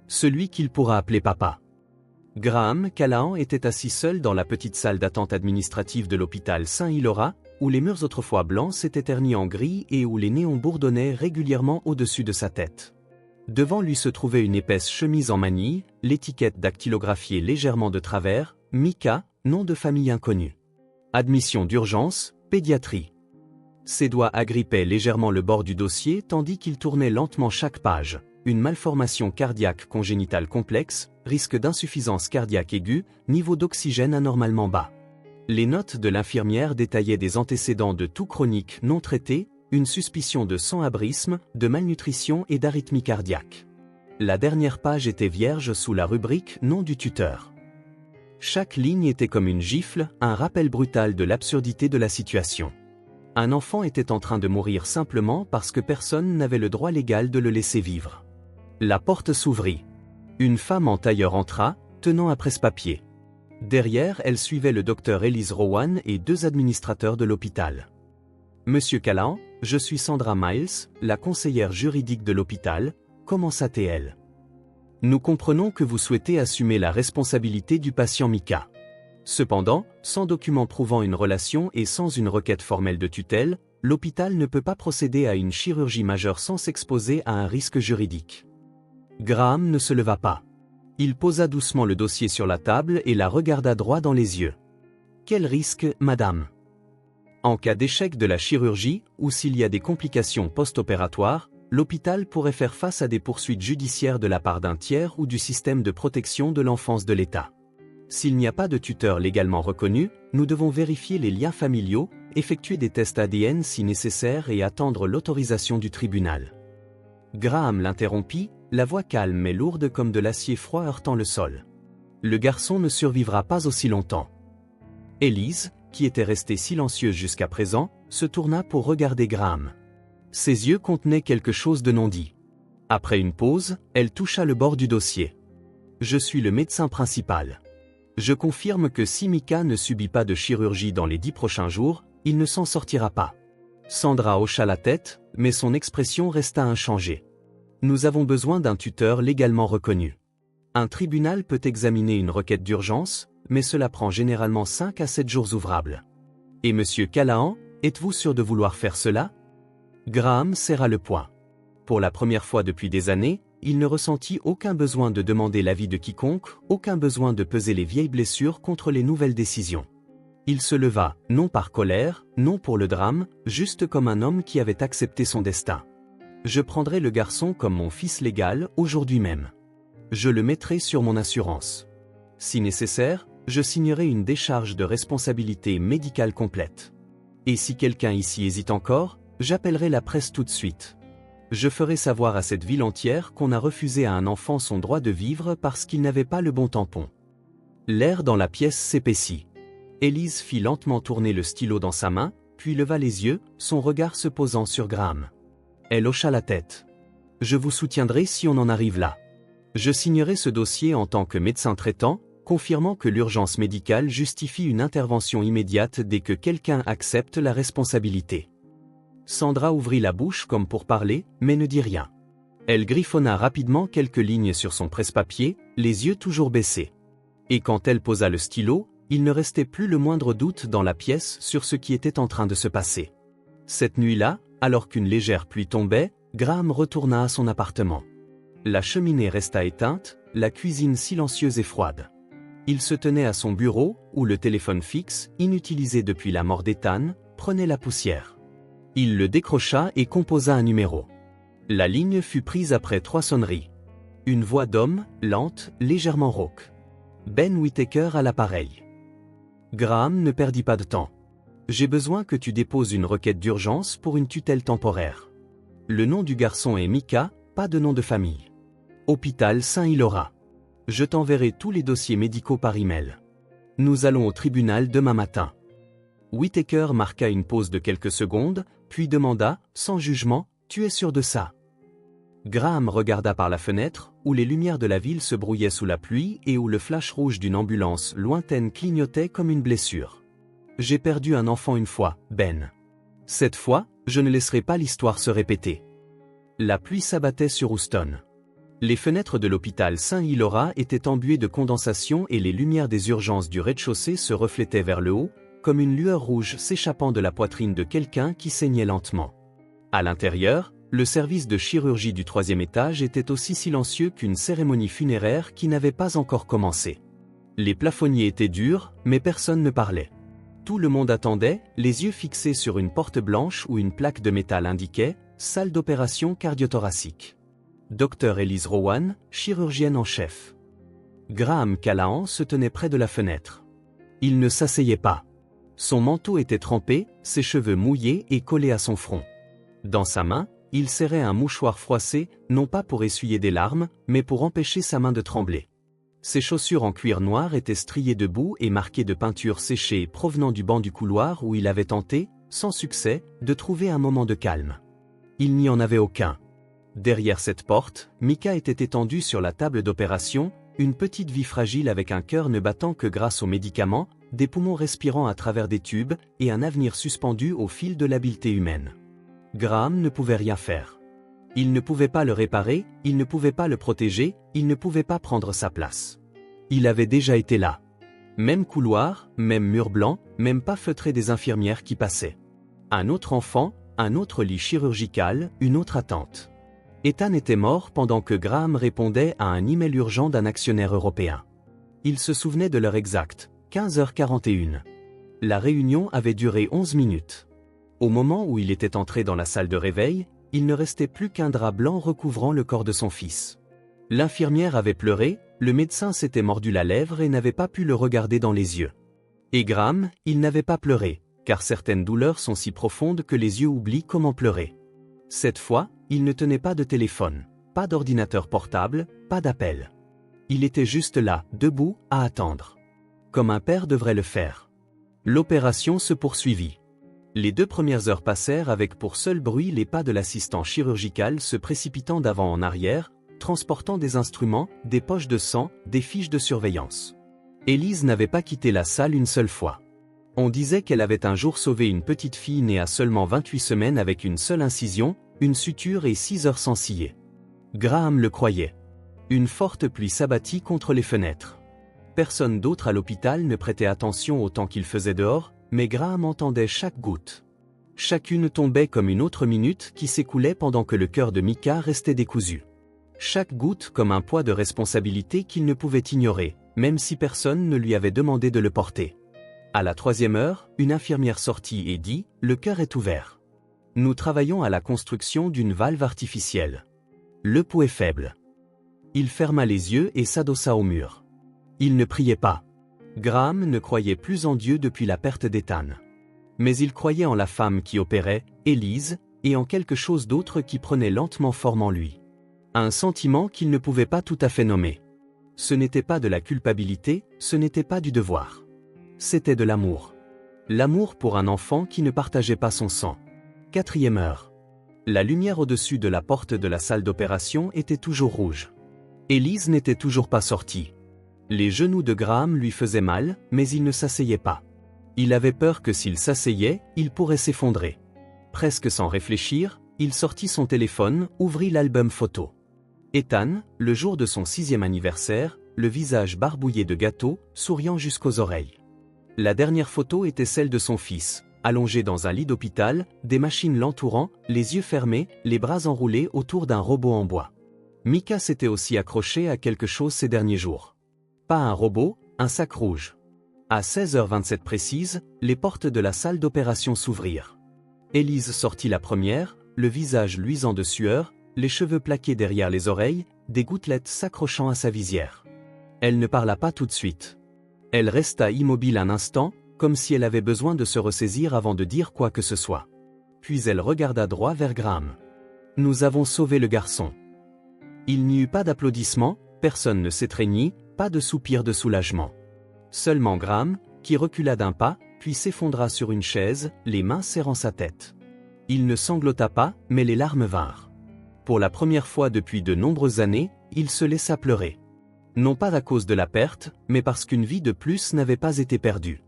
Celui qu'il pourra appeler papa. » Graham Callahan était assis seul dans la petite salle d'attente administrative de l'hôpital Saint-Hilora, où les murs autrefois blancs s'étaient ternis en gris et où les néons bourdonnaient régulièrement au-dessus de sa tête. Devant lui se trouvait une épaisse chemise en manille, l'étiquette dactylographiée légèrement de travers, Mika, nom de famille inconnu. Admission d'urgence, pédiatrie. Ses doigts agrippaient légèrement le bord du dossier tandis qu'il tournait lentement chaque page. Une malformation cardiaque congénitale complexe, risque d'insuffisance cardiaque aiguë, niveau d'oxygène anormalement bas. Les notes de l'infirmière détaillaient des antécédents de toux chronique non traités, une suspicion de sans-abrisme, de malnutrition et d'arythmie cardiaque. La dernière page était vierge sous la rubrique « Nom du tuteur ». Chaque ligne était comme une gifle, un rappel brutal de l'absurdité de la situation. Un enfant était en train de mourir simplement parce que personne n'avait le droit légal de le laisser vivre. La porte s'ouvrit. Une femme en tailleur entra, tenant un presse-papier. Derrière, elle suivait le docteur Élise Rowan et deux administrateurs de l'hôpital. « Monsieur Callahan, je suis Sandra Miles, la conseillère juridique de l'hôpital », commença-t-elle. « Nous comprenons que vous souhaitez assumer la responsabilité du patient Mika. Cependant, sans document prouvant une relation et sans une requête formelle de tutelle, l'hôpital ne peut pas procéder à une chirurgie majeure sans s'exposer à un risque juridique. » Graham ne se leva pas. Il posa doucement le dossier sur la table et la regarda droit dans les yeux. « Quel risque, madame ? En cas d'échec de la chirurgie, ou s'il y a des complications post-opératoires, l'hôpital pourrait faire face à des poursuites judiciaires de la part d'un tiers ou du système de protection de l'enfance de l'État. S'il n'y a pas de tuteur légalement reconnu, nous devons vérifier les liens familiaux, effectuer des tests ADN si nécessaire et attendre l'autorisation du tribunal. » Graham l'interrompit, la voix calme mais lourde comme de l'acier froid heurtant le sol. « Le garçon ne survivra pas aussi longtemps. » Élise, qui était restée silencieuse jusqu'à présent, se tourna pour regarder Graham. Ses yeux contenaient quelque chose de non dit. Après une pause, elle toucha le bord du dossier. « Je suis le médecin principal. Je confirme que si Mika ne subit pas de chirurgie dans les 10 prochains jours, il ne s'en sortira pas. » Sandra hocha la tête, mais son expression resta inchangée. « Nous avons besoin d'un tuteur légalement reconnu. Un tribunal peut examiner une requête d'urgence, mais cela prend généralement 5 à 7 jours ouvrables. Et monsieur Callahan, êtes-vous sûr de vouloir faire cela ?» Graham serra le poing. Pour la première fois depuis des années, il ne ressentit aucun besoin de demander l'avis de quiconque, aucun besoin de peser les vieilles blessures contre les nouvelles décisions. Il se leva, non par colère, non pour le drame, juste comme un homme qui avait accepté son destin. « Je prendrai le garçon comme mon fils légal, aujourd'hui même. Je le mettrai sur mon assurance. Si nécessaire, je signerai une décharge de responsabilité médicale complète. » Et si quelqu'un ici hésite encore, j'appellerai la presse tout de suite. Je ferai savoir à cette ville entière qu'on a refusé à un enfant son droit de vivre parce qu'il n'avait pas le bon tampon. » L'air dans la pièce s'épaissit. Élise fit lentement tourner le stylo dans sa main, puis leva les yeux, son regard se posant sur Graham. Elle hocha la tête. « Je vous soutiendrai si on en arrive là. Je signerai ce dossier en tant que médecin traitant, confirmant que l'urgence médicale justifie une intervention immédiate dès que quelqu'un accepte la responsabilité. » Sandra ouvrit la bouche comme pour parler, mais ne dit rien. Elle griffonna rapidement quelques lignes sur son presse-papier, les yeux toujours baissés. Et quand elle posa le stylo, il ne restait plus le moindre doute dans la pièce sur ce qui était en train de se passer. Cette nuit-là, alors qu'une légère pluie tombait, Graham retourna à son appartement. La cheminée resta éteinte, la cuisine silencieuse et froide. Il se tenait à son bureau, où le téléphone fixe, inutilisé depuis la mort d'Ethan, prenait la poussière. Il le décrocha et composa un numéro. La ligne fut prise après 3 sonneries. Une voix d'homme, lente, légèrement rauque. Ben Whittaker à l'appareil. Graham ne perdit pas de temps. « J'ai besoin que tu déposes une requête d'urgence pour une tutelle temporaire. Le nom du garçon est Micah, pas de nom de famille. Hôpital Saint-Hylora. Je t'enverrai tous les dossiers médicaux par email. Nous allons au tribunal demain matin. » Whittaker marqua une pause de quelques secondes, puis demanda, sans jugement, « Tu es sûr de ça ?» Graham regarda par la fenêtre, où les lumières de la ville se brouillaient sous la pluie et où le flash rouge d'une ambulance lointaine clignotait comme une blessure. « J'ai perdu un enfant une fois, Ben. Cette fois, je ne laisserai pas l'histoire se répéter. » La pluie s'abattait sur Houston. Les fenêtres de l'hôpital Saint-Hylora étaient embuées de condensation et les lumières des urgences du rez-de-chaussée se reflétaient vers le haut, comme une lueur rouge s'échappant de la poitrine de quelqu'un qui saignait lentement. À l'intérieur, le service de chirurgie du 3e étage était aussi silencieux qu'une cérémonie funéraire qui n'avait pas encore commencé. Les plafonniers étaient durs, mais personne ne parlait. Tout le monde attendait, les yeux fixés sur une porte blanche où une plaque de métal indiquait « Salle d'opération cardiothoracique. Dr Élise Rowan, chirurgienne en chef. » Graham Callahan se tenait près de la fenêtre. Il ne s'asseyait pas. Son manteau était trempé, ses cheveux mouillés et collés à son front. Dans sa main, il serrait un mouchoir froissé, non pas pour essuyer des larmes, mais pour empêcher sa main de trembler. Ses chaussures en cuir noir étaient striées de boue et marquées de peinture séchée provenant du banc du couloir où il avait tenté, sans succès, de trouver un moment de calme. Il n'y en avait aucun. Derrière cette porte, Micah était étendue sur la table d'opération, une petite vie fragile avec un cœur ne battant que grâce aux médicaments, des poumons respirant à travers des tubes et un avenir suspendu au fil de l'habileté humaine. Graham ne pouvait rien faire. Il ne pouvait pas le réparer, il ne pouvait pas le protéger, il ne pouvait pas prendre sa place. Il avait déjà été là. Même couloir, même mur blanc, même pas feutré des infirmières qui passaient. Un autre enfant, un autre lit chirurgical, une autre attente. Ethan était mort pendant que Graham répondait à un email urgent d'un actionnaire européen. Il se souvenait de l'heure exacte, 15h41. La réunion avait duré 11 minutes. Au moment où il était entré dans la salle de réveil, il ne restait plus qu'un drap blanc recouvrant le corps de son fils. L'infirmière avait pleuré, le médecin s'était mordu la lèvre et n'avait pas pu le regarder dans les yeux. Et Graham, il n'avait pas pleuré, car certaines douleurs sont si profondes que les yeux oublient comment pleurer. Cette fois, il ne tenait pas de téléphone, pas d'ordinateur portable, pas d'appel. Il était juste là, debout, à attendre. Comme un père devrait le faire. L'opération se poursuivit. Les 2 premières heures passèrent avec pour seul bruit les pas de l'assistant chirurgical se précipitant d'avant en arrière, transportant des instruments, des poches de sang, des fiches de surveillance. Élise n'avait pas quitté la salle une seule fois. On disait qu'elle avait un jour sauvé une petite fille née à seulement 28 semaines avec une seule incision, une suture et 6 heures sans scier. Graham le croyait. Une forte pluie s'abattit contre les fenêtres. Personne d'autre à l'hôpital ne prêtait attention au temps qu'il faisait dehors, mais Graham entendait chaque goutte. Chacune tombait comme une autre minute qui s'écoulait pendant que le cœur de Micah restait décousu. Chaque goutte comme un poids de responsabilité qu'il ne pouvait ignorer, même si personne ne lui avait demandé de le porter. À la 3e heure, une infirmière sortit et dit « Le cœur est ouvert. Nous travaillons à la construction d'une valve artificielle. Le pouls est faible. » Il ferma les yeux et s'adossa au mur. Il ne priait pas. Graham ne croyait plus en Dieu depuis la perte d'Ethan. mais il croyait en la femme qui opérait, Élise, et en quelque chose d'autre qui prenait lentement forme en lui. Un sentiment qu'il ne pouvait pas tout à fait nommer. Ce n'était pas de la culpabilité, ce n'était pas du devoir. C'était de l'amour. L'amour pour un enfant qui ne partageait pas son sang. 4e heure. La lumière au-dessus de la porte de la salle d'opération était toujours rouge. Élise n'était toujours pas sortie. Les genoux de Graham lui faisaient mal, mais il ne s'asseyait pas. Il avait peur que s'il s'asseyait, il pourrait s'effondrer. Presque sans réfléchir, il sortit son téléphone, ouvrit l'album photo. Ethan, le jour de son 6e anniversaire, le visage barbouillé de gâteau, souriant jusqu'aux oreilles. La dernière photo était celle de son fils, allongé dans un lit d'hôpital, des machines l'entourant, les yeux fermés, les bras enroulés autour d'un robot en bois. Micah s'était aussi accrochée à quelque chose ces derniers jours. Pas un robot, un sac rouge. À 16h27 précise, les portes de la salle d'opération s'ouvrirent. Élise sortit la première, le visage luisant de sueur, les cheveux plaqués derrière les oreilles, des gouttelettes s'accrochant à sa visière. Elle ne parla pas tout de suite. Elle resta immobile un instant, comme si elle avait besoin de se ressaisir avant de dire quoi que ce soit. Puis elle regarda droit vers Graham. « Nous avons sauvé le garçon. » Il n'y eut pas d'applaudissements, personne ne s'étreignit, pas de soupir de soulagement. Seulement Graham, qui recula d'un pas, puis s'effondra sur une chaise, les mains serrant sa tête. Il ne sanglota pas, mais les larmes vinrent. Pour la première fois depuis de nombreuses années, il se laissa pleurer. Non pas à cause de la perte, mais parce qu'une vie de plus n'avait pas été perdue.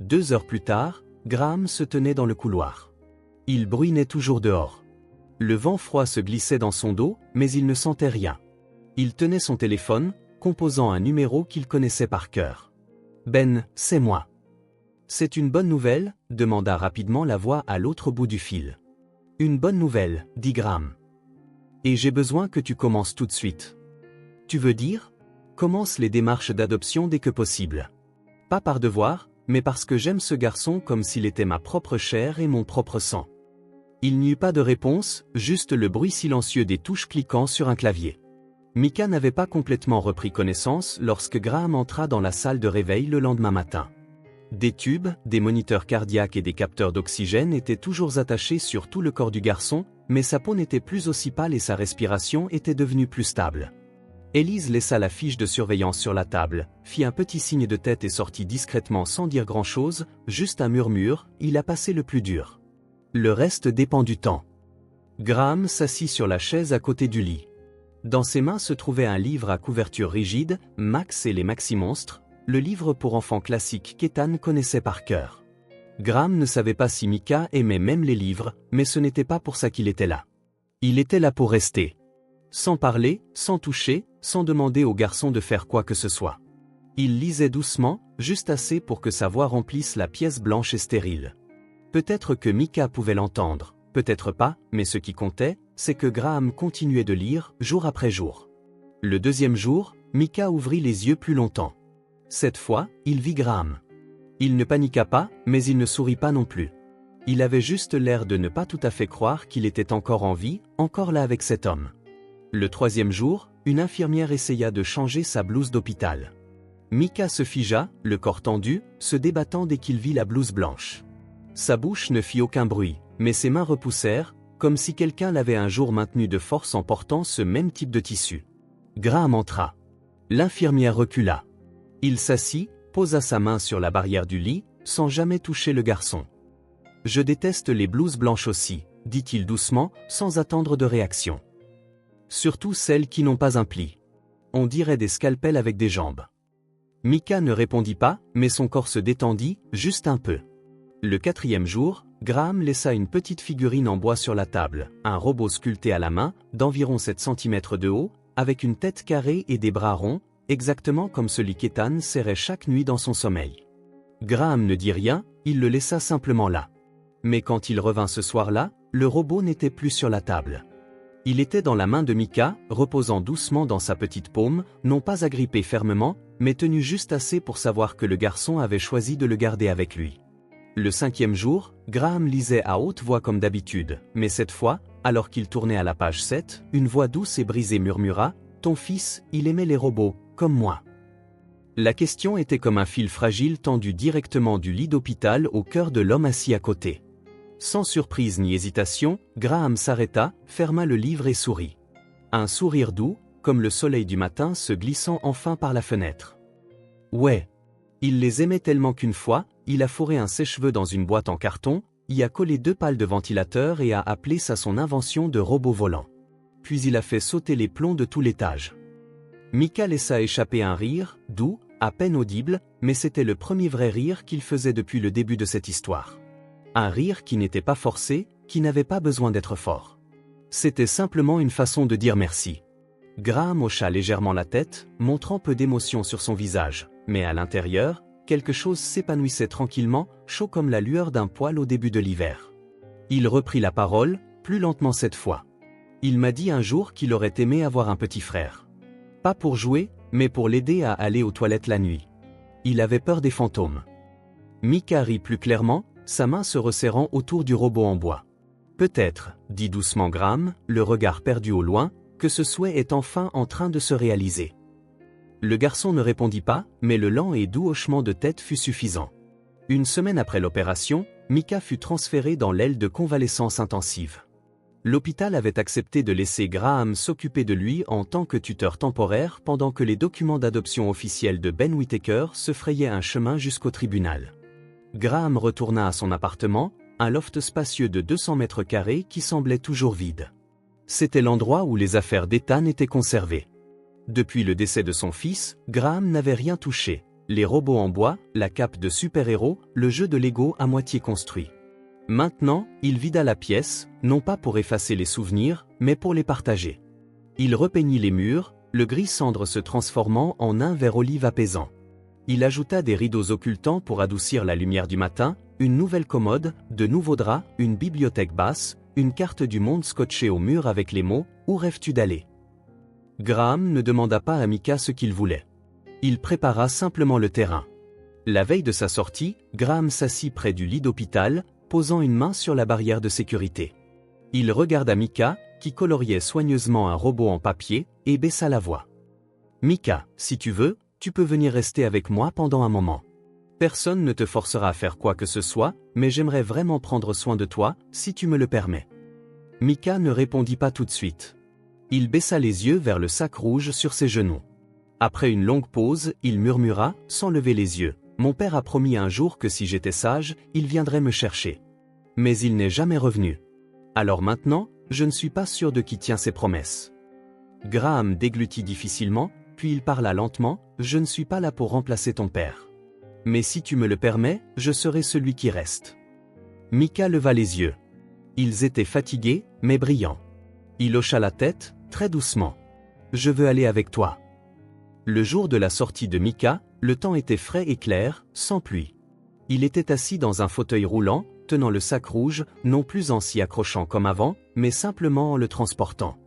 2 heures plus tard, Graham se tenait dans le couloir. Il bruinait toujours dehors. Le vent froid se glissait dans son dos, mais il ne sentait rien. Il tenait son téléphone, composant un numéro qu'il connaissait par cœur. « Ben, c'est moi. »« C'est une bonne nouvelle ?» demanda rapidement la voix à l'autre bout du fil. « Une bonne nouvelle, » dit Graham. « Et j'ai besoin que tu commences tout de suite. »« Tu veux dire ? Commence les démarches d'adoption dès que possible. Pas par devoir, mais parce que j'aime ce garçon comme s'il était ma propre chair et mon propre sang. » Il n'y eut pas de réponse, juste le bruit silencieux des touches cliquant sur un clavier. Micah n'avait pas complètement repris connaissance lorsque Graham entra dans la salle de réveil le lendemain matin. Des tubes, des moniteurs cardiaques et des capteurs d'oxygène étaient toujours attachés sur tout le corps du garçon, mais sa peau n'était plus aussi pâle et sa respiration était devenue plus stable. Élise laissa la fiche de surveillance sur la table, fit un petit signe de tête et sortit discrètement sans dire grand-chose, juste un murmure, « Il a passé le plus dur. Le reste dépend du temps. » Graham s'assit sur la chaise à côté du lit. Dans ses mains se trouvait un livre à couverture rigide, Max et les Maxi-Monstres, le livre pour enfants classique qu'Ethan connaissait par cœur. Graham ne savait pas si Micah aimait même les livres, mais ce n'était pas pour ça qu'il était là. Il était là pour rester. Sans parler, sans toucher, sans demander au garçon de faire quoi que ce soit. Il lisait doucement, juste assez pour que sa voix remplisse la pièce blanche et stérile. Peut-être que Micah pouvait l'entendre, peut-être pas, mais ce qui comptait, c'est que Graham continuait de lire, jour après jour. Le 2e jour, Micah ouvrit les yeux plus longtemps. Cette fois, il vit Graham. Il ne paniqua pas, mais il ne sourit pas non plus. Il avait juste l'air de ne pas tout à fait croire qu'il était encore en vie, encore là avec cet homme. Le 3e jour, une infirmière essaya de changer sa blouse d'hôpital. Micah se figea, le corps tendu, se débattant dès qu'il vit la blouse blanche. Sa bouche ne fit aucun bruit, mais ses mains repoussèrent, comme si quelqu'un l'avait un jour maintenu de force en portant ce même type de tissu. Graham entra. L'infirmière recula. Il s'assit, posa sa main sur la barrière du lit, sans jamais toucher le garçon. « Je déteste les blouses blanches aussi, » dit-il doucement, sans attendre de réaction. Surtout celles qui n'ont pas un pli. On dirait des scalpels avec des jambes. Micah ne répondit pas, mais son corps se détendit, juste un peu. Le 4e jour, Graham laissa une petite figurine en bois sur la table, un robot sculpté à la main, d'environ 7 cm de haut, avec une tête carrée et des bras ronds, exactement comme celui qu'Ethan serrait chaque nuit dans son sommeil. Graham ne dit rien, il le laissa simplement là. Mais quand il revint ce soir-là, le robot n'était plus sur la table. Il était dans la main de Micah, reposant doucement dans sa petite paume, non pas agrippé fermement, mais tenu juste assez pour savoir que le garçon avait choisi de le garder avec lui. Le 5e jour, Graham lisait à haute voix comme d'habitude, mais cette fois, alors qu'il tournait à la page 7, une voix douce et brisée murmura « Ton fils, il aimait les robots, comme moi. » La question était comme un fil fragile tendu directement du lit d'hôpital au cœur de l'homme assis à côté. Sans surprise ni hésitation, Graham s'arrêta, ferma le livre et sourit. Un sourire doux, comme le soleil du matin se glissant enfin par la fenêtre. Ouais. Il les aimait tellement qu'une fois, il a fourré un sèche-cheveux dans une boîte en carton, y a collé 2 pales de ventilateur et a appelé ça son invention de robot volant. Puis il a fait sauter les plombs de tout l'étage. Micah laissa échapper un rire, doux, à peine audible, mais c'était le premier vrai rire qu'il faisait depuis le début de cette histoire. Un rire qui n'était pas forcé, qui n'avait pas besoin d'être fort. C'était simplement une façon de dire merci. Graham hocha légèrement la tête, montrant peu d'émotion sur son visage, mais à l'intérieur, quelque chose s'épanouissait tranquillement, chaud comme la lueur d'un poêle au début de l'hiver. Il reprit la parole, plus lentement cette fois. Il m'a dit un jour qu'il aurait aimé avoir un petit frère. Pas pour jouer, mais pour l'aider à aller aux toilettes la nuit. Il avait peur des fantômes. Micah rit plus clairement, sa main se resserrant autour du robot en bois. Peut-être, dit doucement Graham, le regard perdu au loin, que ce souhait est enfin en train de se réaliser. Le garçon ne répondit pas, mais le lent et doux hochement de tête fut suffisant. Une semaine après l'opération, Micah fut transféré dans l'aile de convalescence intensive. L'hôpital avait accepté de laisser Graham s'occuper de lui en tant que tuteur temporaire pendant que les documents d'adoption officiels de Ben Whittaker se frayaient un chemin jusqu'au tribunal. Graham retourna à son appartement, un loft spacieux de 200 mètres carrés qui semblait toujours vide. C'était l'endroit où les affaires d'Ethan étaient conservées. Depuis le décès de son fils, Graham n'avait rien touché. Les robots en bois, la cape de super-héros, le jeu de Lego à moitié construit. Maintenant, il vida la pièce, non pas pour effacer les souvenirs, mais pour les partager. Il repeignit les murs, le gris cendre se transformant en un vert olive apaisant. Il ajouta des rideaux occultants pour adoucir la lumière du matin, une nouvelle commode, de nouveaux draps, une bibliothèque basse, une carte du monde scotchée au mur avec les mots « Où rêves-tu d'aller ?» Graham ne demanda pas à Micah ce qu'il voulait. Il prépara simplement le terrain. La veille de sa sortie, Graham s'assit près du lit d'hôpital, posant une main sur la barrière de sécurité. Il regarda Micah, qui coloriait soigneusement un robot en papier, et baissa la voix. « Micah, si tu veux, tu peux venir rester avec moi pendant un moment. Personne ne te forcera à faire quoi que ce soit, mais j'aimerais vraiment prendre soin de toi, si tu me le permets. » Micah ne répondit pas tout de suite. Il baissa les yeux vers le sac rouge sur ses genoux. Après une longue pause, il murmura, sans lever les yeux. « Mon père a promis un jour que si j'étais sage, il viendrait me chercher. Mais il n'est jamais revenu. Alors maintenant, je ne suis pas sûr de qui tient ses promesses. » Graham déglutit difficilement, puis il parla lentement, « Je ne suis pas là pour remplacer ton père. Mais si tu me le permets, je serai celui qui reste. » Micah leva les yeux. Ils étaient fatigués, mais brillants. Il hocha la tête, très doucement. « Je veux aller avec toi. » Le jour de la sortie de Micah, le temps était frais et clair, sans pluie. Il était assis dans un fauteuil roulant, tenant le sac rouge, non plus en s'y accrochant comme avant, mais simplement en le transportant.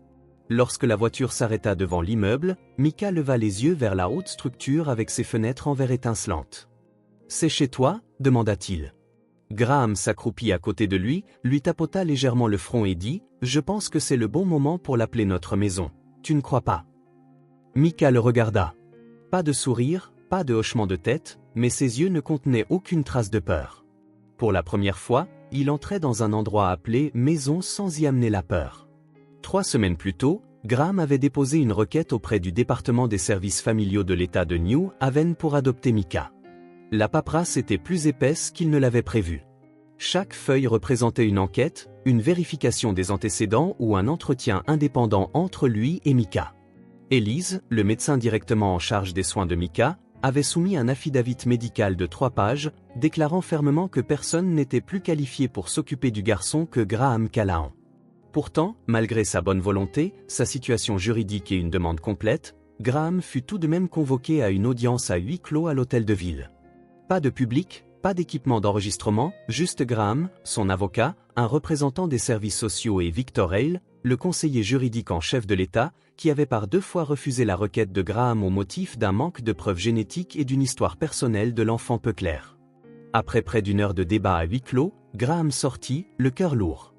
Lorsque la voiture s'arrêta devant l'immeuble, Micah leva les yeux vers la haute structure avec ses fenêtres en verre étincelantes. « C'est chez toi ?» demanda-t-il. Graham s'accroupit à côté de lui tapota légèrement le front et dit « Je pense que c'est le bon moment pour l'appeler notre maison. Tu ne crois pas ?» Micah le regarda. Pas de sourire, pas de hochement de tête, mais ses yeux ne contenaient aucune trace de peur. Pour la première fois, il entrait dans un endroit appelé « maison » sans y amener la peur. 3 semaines plus tôt, Graham avait déposé une requête auprès du département des services familiaux de l'État de New Haven pour adopter Micah. La paperasse était plus épaisse qu'il ne l'avait prévu. Chaque feuille représentait une enquête, une vérification des antécédents ou un entretien indépendant entre lui et Micah. Elise, le médecin directement en charge des soins de Micah, avait soumis un affidavit médical de 3 pages, déclarant fermement que personne n'était plus qualifié pour s'occuper du garçon que Graham Callahan. Pourtant, malgré sa bonne volonté, sa situation juridique et une demande complète, Graham fut tout de même convoqué à une audience à huis clos à l'hôtel de ville. Pas de public, pas d'équipement d'enregistrement, juste Graham, son avocat, un représentant des services sociaux et Victor Hale, le conseiller juridique en chef de l'État, qui avait par 2 fois refusé la requête de Graham au motif d'un manque de preuves génétiques et d'une histoire personnelle de l'enfant peu claire. Après près d'1 heure de débat à huis clos, Graham sortit, le cœur lourd.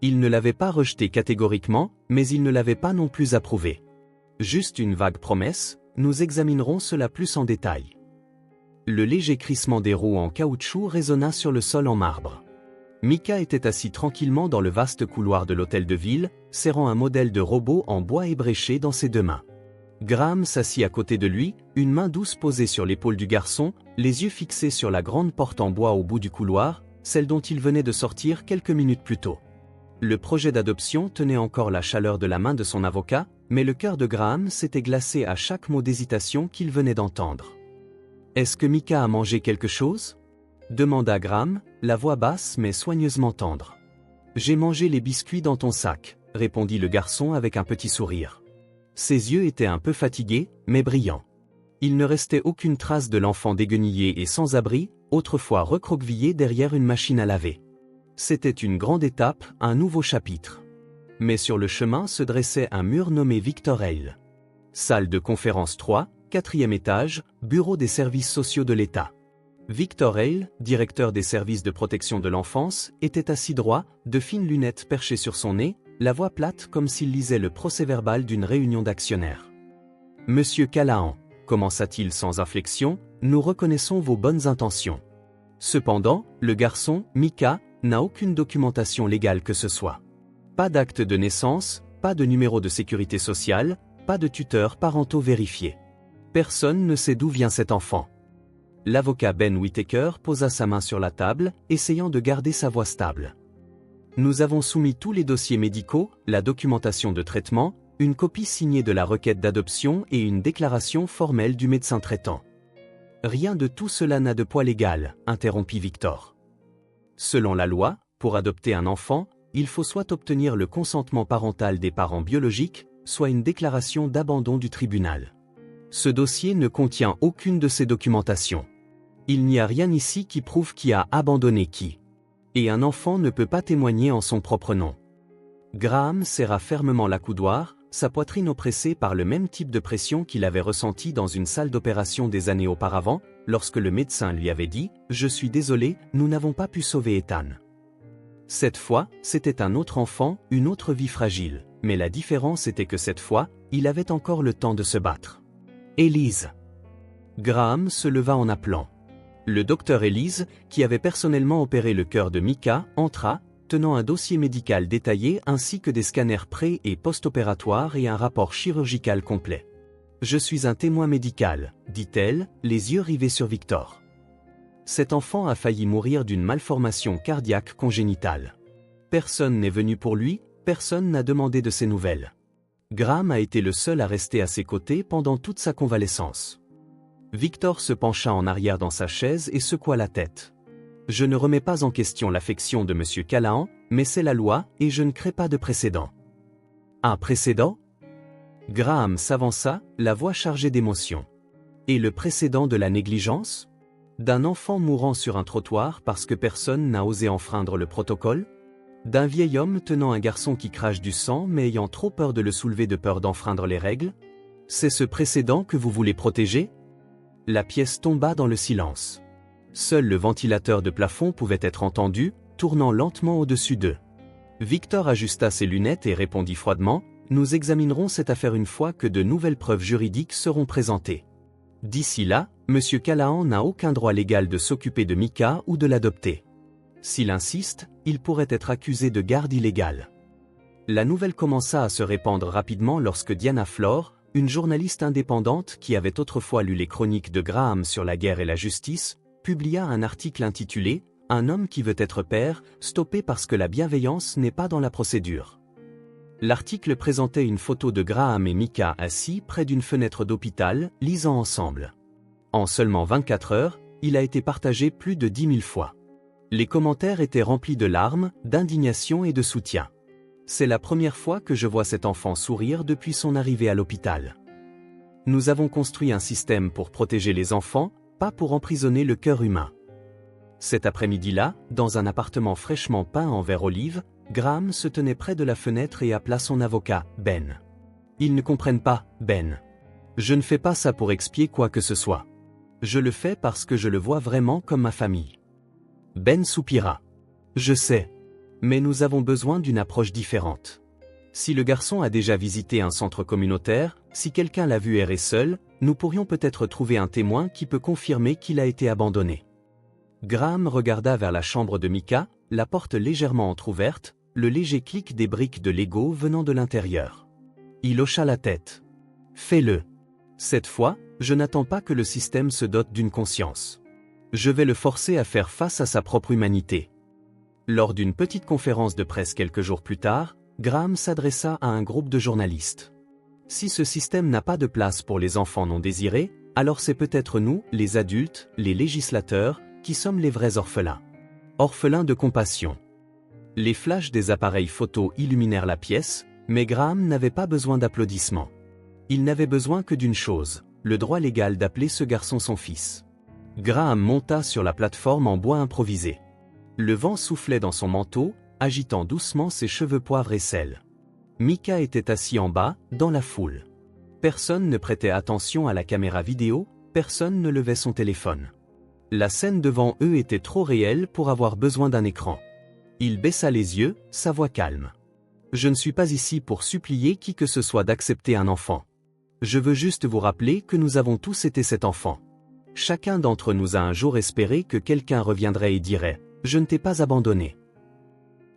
Il ne l'avait pas rejeté catégoriquement, mais il ne l'avait pas non plus approuvé. Juste une vague promesse, nous examinerons cela plus en détail. Le léger crissement des roues en caoutchouc résonna sur le sol en marbre. Mika était assis tranquillement dans le vaste couloir de l'hôtel de ville, serrant un modèle de robot en bois ébréché dans ses deux mains. Graham s'assit à côté de lui, une main douce posée sur l'épaule du garçon, les yeux fixés sur la grande porte en bois au bout du couloir, celle dont il venait de sortir quelques minutes plus tôt. Le projet d'adoption tenait encore la chaleur de la main de son avocat, mais le cœur de Graham s'était glacé à chaque mot d'hésitation qu'il venait d'entendre. « Est-ce que Mika a mangé quelque chose ?» demanda Graham, la voix basse mais soigneusement tendre. « J'ai mangé les biscuits dans ton sac », répondit le garçon avec un petit sourire. Ses yeux étaient un peu fatigués, mais brillants. Il ne restait aucune trace de l'enfant déguenillé et sans abri, autrefois recroquevillé derrière une machine à laver. C'était une grande étape, un nouveau chapitre. Mais sur le chemin se dressait un mur nommé Victor Hale. Salle de conférence 3, 4e étage, bureau des services sociaux de l'État. Victor Hale, directeur des services de protection de l'enfance, était assis droit, de fines lunettes perchées sur son nez, la voix plate comme s'il lisait le procès-verbal d'une réunion d'actionnaires. « Monsieur Callahan », commença-t-il sans inflexion, « nous reconnaissons vos bonnes intentions. Cependant, le garçon, Mika, n'a aucune documentation légale que ce soit. Pas d'acte de naissance, pas de numéro de sécurité sociale, pas de tuteurs parentaux vérifiés. Personne ne sait d'où vient cet enfant. » L'avocat Ben Whittaker posa sa main sur la table, essayant de garder sa voix stable. Nous avons soumis tous les dossiers médicaux, la documentation de traitement, une copie signée de la requête d'adoption et une déclaration formelle du médecin traitant. Rien de tout cela n'a de poids légal, interrompit Victor. Selon la loi, pour adopter un enfant, il faut soit obtenir le consentement parental des parents biologiques, soit une déclaration d'abandon du tribunal. Ce dossier ne contient aucune de ces documentations. Il n'y a rien ici qui prouve qui a abandonné qui. Et un enfant ne peut pas témoigner en son propre nom. Graham serra fermement l'accoudoir, sa poitrine oppressée par le même type de pression qu'il avait ressenti dans une salle d'opération des années auparavant, lorsque le médecin lui avait dit « Je suis désolé, nous n'avons pas pu sauver Ethan ». Cette fois, c'était un autre enfant, une autre vie fragile, mais la différence était que cette fois, il avait encore le temps de se battre. « Élise !» Graham se leva en appelant. Le docteur Élise, qui avait personnellement opéré le cœur de Mika, entra, tenant un dossier médical détaillé ainsi que des scanners pré- et post-opératoires et un rapport chirurgical complet. « Je suis un témoin médical », dit-elle, les yeux rivés sur Victor. Cet enfant a failli mourir d'une malformation cardiaque congénitale. Personne n'est venu pour lui, personne n'a demandé de ses nouvelles. Graham a été le seul à rester à ses côtés pendant toute sa convalescence. Victor se pencha en arrière dans sa chaise et secoua la tête. « Je ne remets pas en question l'affection de M. Callahan, mais c'est la loi et je ne crée pas de précédent. » « Un précédent ?» Graham s'avança, la voix chargée d'émotion. « Et le précédent de la négligence ? D'un enfant mourant sur un trottoir parce que personne n'a osé enfreindre le protocole ? D'un vieil homme tenant un garçon qui crache du sang mais ayant trop peur de le soulever de peur d'enfreindre les règles ? C'est ce précédent que vous voulez protéger ? » La pièce tomba dans le silence. Seul le ventilateur de plafond pouvait être entendu, tournant lentement au-dessus d'eux. Victor ajusta ses lunettes et répondit froidement, « Nous examinerons cette affaire une fois que de nouvelles preuves juridiques seront présentées. D'ici là, M. Callahan n'a aucun droit légal de s'occuper de Mika ou de l'adopter. S'il insiste, il pourrait être accusé de garde illégale. » La nouvelle commença à se répandre rapidement lorsque Diana Flor, une journaliste indépendante qui avait autrefois lu les chroniques de Graham sur la guerre et la justice, publia un article intitulé « Un homme qui veut être père, stoppé parce que la bienveillance n'est pas dans la procédure ». L'article présentait une photo de Graham et Mika assis près d'une fenêtre d'hôpital, lisant ensemble. En seulement 24 heures, il a été partagé plus de 10 000 fois. Les commentaires étaient remplis de larmes, d'indignation et de soutien. C'est la première fois que je vois cet enfant sourire depuis son arrivée à l'hôpital. Nous avons construit un système pour protéger les enfants, pas pour emprisonner le cœur humain. Cet après-midi-là, dans un appartement fraîchement peint en vert olive, Graham se tenait près de la fenêtre et appela son avocat, Ben. Ils ne comprennent pas, Ben. Je ne fais pas ça pour expier quoi que ce soit. Je le fais parce que je le vois vraiment comme ma famille. Ben soupira. Je sais. Mais nous avons besoin d'une approche différente. Si le garçon a déjà visité un centre communautaire, si quelqu'un l'a vu errer seul, nous pourrions peut-être trouver un témoin qui peut confirmer qu'il a été abandonné. Graham regarda vers la chambre de Micah, la porte légèrement entr'ouverte, le léger clic des briques de Lego venant de l'intérieur. Il hocha la tête. Fais-le. Cette fois, je n'attends pas que le système se dote d'une conscience. Je vais le forcer à faire face à sa propre humanité. Lors d'une petite conférence de presse quelques jours plus tard, Graham s'adressa à un groupe de journalistes. Si ce système n'a pas de place pour les enfants non désirés, alors c'est peut-être nous, les adultes, les législateurs, qui sommes les vrais orphelins. Orphelins de compassion. Les flashs des appareils photo illuminèrent la pièce, mais Graham n'avait pas besoin d'applaudissements. Il n'avait besoin que d'une chose, le droit légal d'appeler ce garçon son fils. Graham monta sur la plateforme en bois improvisé. Le vent soufflait dans son manteau, agitant doucement ses cheveux poivre et sel. Micah était assis en bas, dans la foule. Personne ne prêtait attention à la caméra vidéo, personne ne levait son téléphone. La scène devant eux était trop réelle pour avoir besoin d'un écran. Il baissa les yeux, sa voix calme. « Je ne suis pas ici pour supplier qui que ce soit d'accepter un enfant. Je veux juste vous rappeler que nous avons tous été cet enfant. Chacun d'entre nous a un jour espéré que quelqu'un reviendrait et dirait « Je ne t'ai pas abandonné ».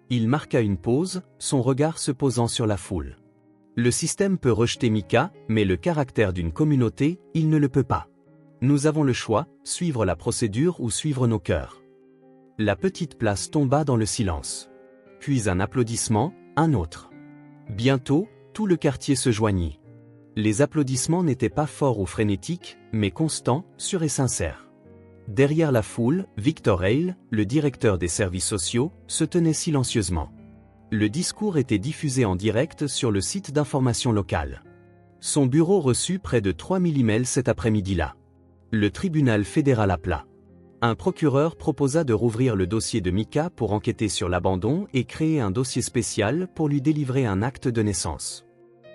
Il marqua une pause, son regard se posant sur la foule. Le système peut rejeter Micah, mais le caractère d'une communauté, il ne le peut pas. Nous avons le choix, suivre la procédure ou suivre nos cœurs. La petite place tomba dans le silence. Puis un applaudissement, un autre. Bientôt, tout le quartier se joignit. Les applaudissements n'étaient pas forts ou frénétiques, mais constants, sûrs et sincères. Derrière la foule, Victor Hale, le directeur des services sociaux, se tenait silencieusement. Le discours était diffusé en direct sur le site d'information locale. Son bureau reçut près de 3000 emails cet après-midi-là. Le tribunal fédéral appela. Un procureur proposa de rouvrir le dossier de Micah pour enquêter sur l'abandon et créer un dossier spécial pour lui délivrer un acte de naissance.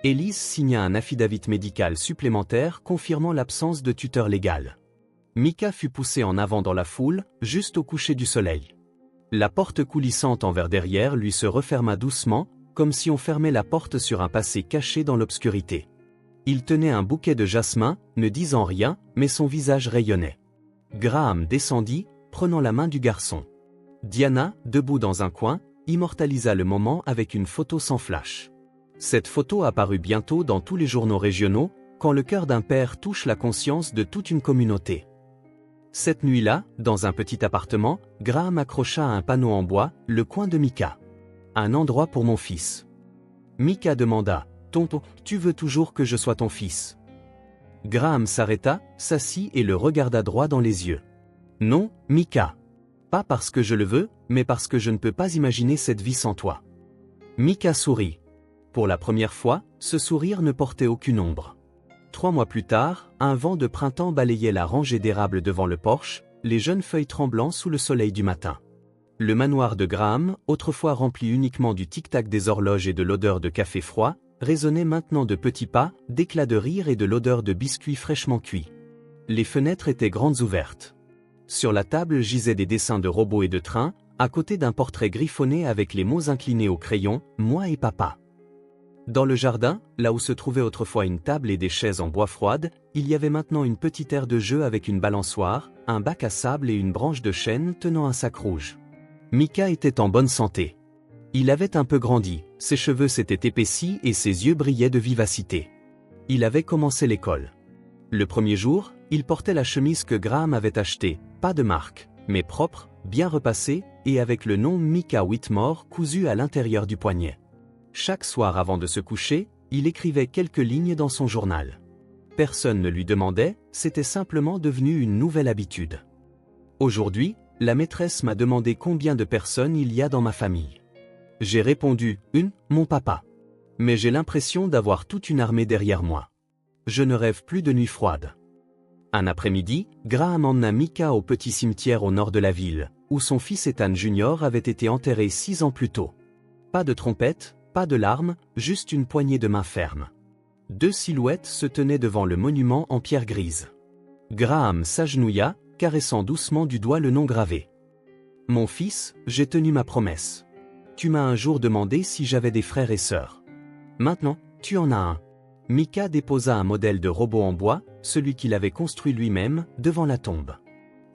Elise signa un affidavit médical supplémentaire confirmant l'absence de tuteur légal. Micah fut poussé en avant dans la foule, juste au coucher du soleil. La porte coulissante en verre derrière lui se referma doucement, comme si on fermait la porte sur un passé caché dans l'obscurité. Il tenait un bouquet de jasmin, ne disant rien, mais son visage rayonnait. Graham descendit, prenant la main du garçon. Diana, debout dans un coin, immortalisa le moment avec une photo sans flash. Cette photo apparut bientôt dans tous les journaux régionaux, quand le cœur d'un père touche la conscience de toute une communauté. Cette nuit-là, dans un petit appartement, Graham accrocha à un panneau en bois, le coin de Micah. Un endroit pour mon fils. Micah demanda, « Tonton, tu veux toujours que je sois ton fils ?» Graham s'arrêta, s'assit et le regarda droit dans les yeux. « Non, Micah. Pas parce que je le veux, mais parce que je ne peux pas imaginer cette vie sans toi. » Micah sourit. Pour la première fois, ce sourire ne portait aucune ombre. 3 mois plus tard, un vent de printemps balayait la rangée d'érables devant le porche, les jeunes feuilles tremblant sous le soleil du matin. Le manoir de Graham, autrefois rempli uniquement du tic-tac des horloges et de l'odeur de café froid, résonnait maintenant de petits pas, d'éclats de rire et de l'odeur de biscuits fraîchement cuits. Les fenêtres étaient grandes ouvertes. Sur la table gisaient des dessins de robots et de trains, à côté d'un portrait griffonné avec les mots inclinés au crayon, « Moi et papa ». Dans le jardin, là où se trouvait autrefois une table et des chaises en bois froide, il y avait maintenant une petite aire de jeu avec une balançoire, un bac à sable et une branche de chêne tenant un sac rouge. Micah était en bonne santé. Il avait un peu grandi, ses cheveux s'étaient épaissis et ses yeux brillaient de vivacité. Il avait commencé l'école. Le premier jour, il portait la chemise que Graham avait achetée, pas de marque, mais propre, bien repassée, et avec le nom Micah Whitmore cousu à l'intérieur du poignet. Chaque soir avant de se coucher, il écrivait quelques lignes dans son journal. Personne ne lui demandait, c'était simplement devenu une nouvelle habitude. Aujourd'hui, la maîtresse m'a demandé combien de personnes il y a dans ma famille. J'ai répondu, mon papa. Mais j'ai l'impression d'avoir toute une armée derrière moi. Je ne rêve plus de nuits froides. Un après-midi, Graham emmena Micah au petit cimetière au nord de la ville, où son fils Ethan Jr. avait été enterré 6 ans plus tôt. Pas de trompette, pas de larmes, juste une poignée de mains fermes. 2 silhouettes se tenaient devant le monument en pierre grise. Graham s'agenouilla, caressant doucement du doigt le nom gravé. « Mon fils, j'ai tenu ma promesse. Tu m'as un jour demandé si j'avais des frères et sœurs. Maintenant, tu en as un. Mika déposa un modèle de robot en bois, celui qu'il avait construit lui-même, devant la tombe.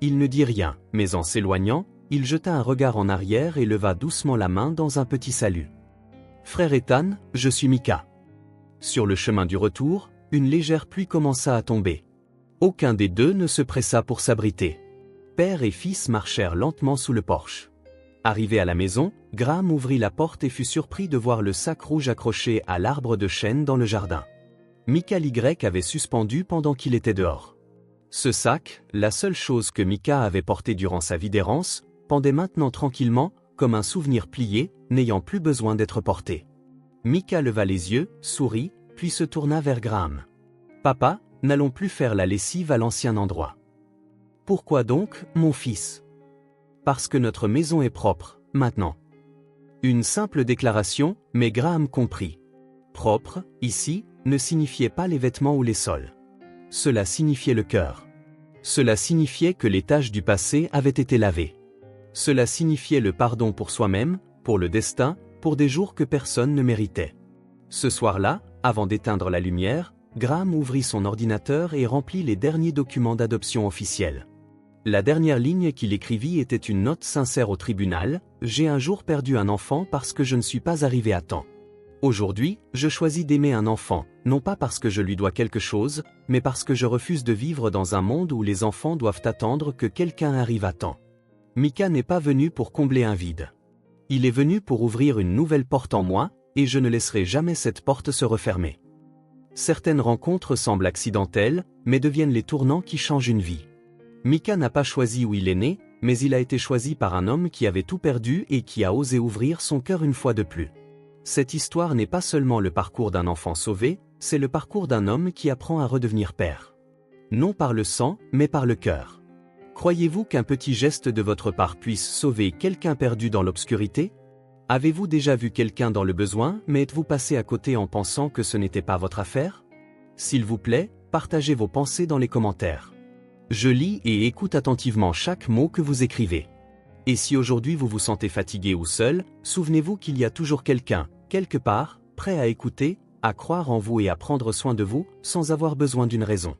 Il ne dit rien, mais en s'éloignant, il jeta un regard en arrière et leva doucement la main dans un petit salut. « Frère Ethan, je suis Mika. » Sur le chemin du retour, une légère pluie commença à tomber. Aucun des deux ne se pressa pour s'abriter. Père et fils marchèrent lentement sous le porche. Arrivé à la maison, Graham ouvrit la porte et fut surpris de voir le sac rouge accroché à l'arbre de chêne dans le jardin. Mika l'Y avait suspendu pendant qu'il était dehors. Ce sac, la seule chose que Mika avait portée durant sa vie d'errance, pendait maintenant tranquillement, comme un souvenir plié, n'ayant plus besoin d'être porté. Mika leva les yeux, sourit, puis se tourna vers Graham. « Papa, n'allons plus faire la lessive à l'ancien endroit. »« Pourquoi donc, mon fils ?»« Parce que notre maison est propre, maintenant. » Une simple déclaration, mais Graham comprit. Propre, ici, ne signifiait pas les vêtements ou les sols. Cela signifiait le cœur. Cela signifiait que les taches du passé avaient été lavées. Cela signifiait le pardon pour soi-même, pour le destin, pour des jours que personne ne méritait. Ce soir-là, avant d'éteindre la lumière, Graham ouvrit son ordinateur et remplit les derniers documents d'adoption officiels. La dernière ligne qu'il écrivit était une note sincère au tribunal : « J'ai un jour perdu un enfant parce que je ne suis pas arrivé à temps. Aujourd'hui, je choisis d'aimer un enfant, non pas parce que je lui dois quelque chose, mais parce que je refuse de vivre dans un monde où les enfants doivent attendre que quelqu'un arrive à temps. » Mika n'est pas venu pour combler un vide. Il est venu pour ouvrir une nouvelle porte en moi, et je ne laisserai jamais cette porte se refermer. Certaines rencontres semblent accidentelles, mais deviennent les tournants qui changent une vie. Mika n'a pas choisi où il est né, mais il a été choisi par un homme qui avait tout perdu et qui a osé ouvrir son cœur une fois de plus. Cette histoire n'est pas seulement le parcours d'un enfant sauvé, c'est le parcours d'un homme qui apprend à redevenir père. Non par le sang, mais par le cœur. Croyez-vous qu'un petit geste de votre part puisse sauver quelqu'un perdu dans l'obscurité ? Avez-vous déjà vu quelqu'un dans le besoin, mais êtes-vous passé à côté en pensant que ce n'était pas votre affaire ? S'il vous plaît, partagez vos pensées dans les commentaires. Je lis et écoute attentivement chaque mot que vous écrivez. Et si aujourd'hui vous vous sentez fatigué ou seul, souvenez-vous qu'il y a toujours quelqu'un, quelque part, prêt à écouter, à croire en vous et à prendre soin de vous, sans avoir besoin d'une raison.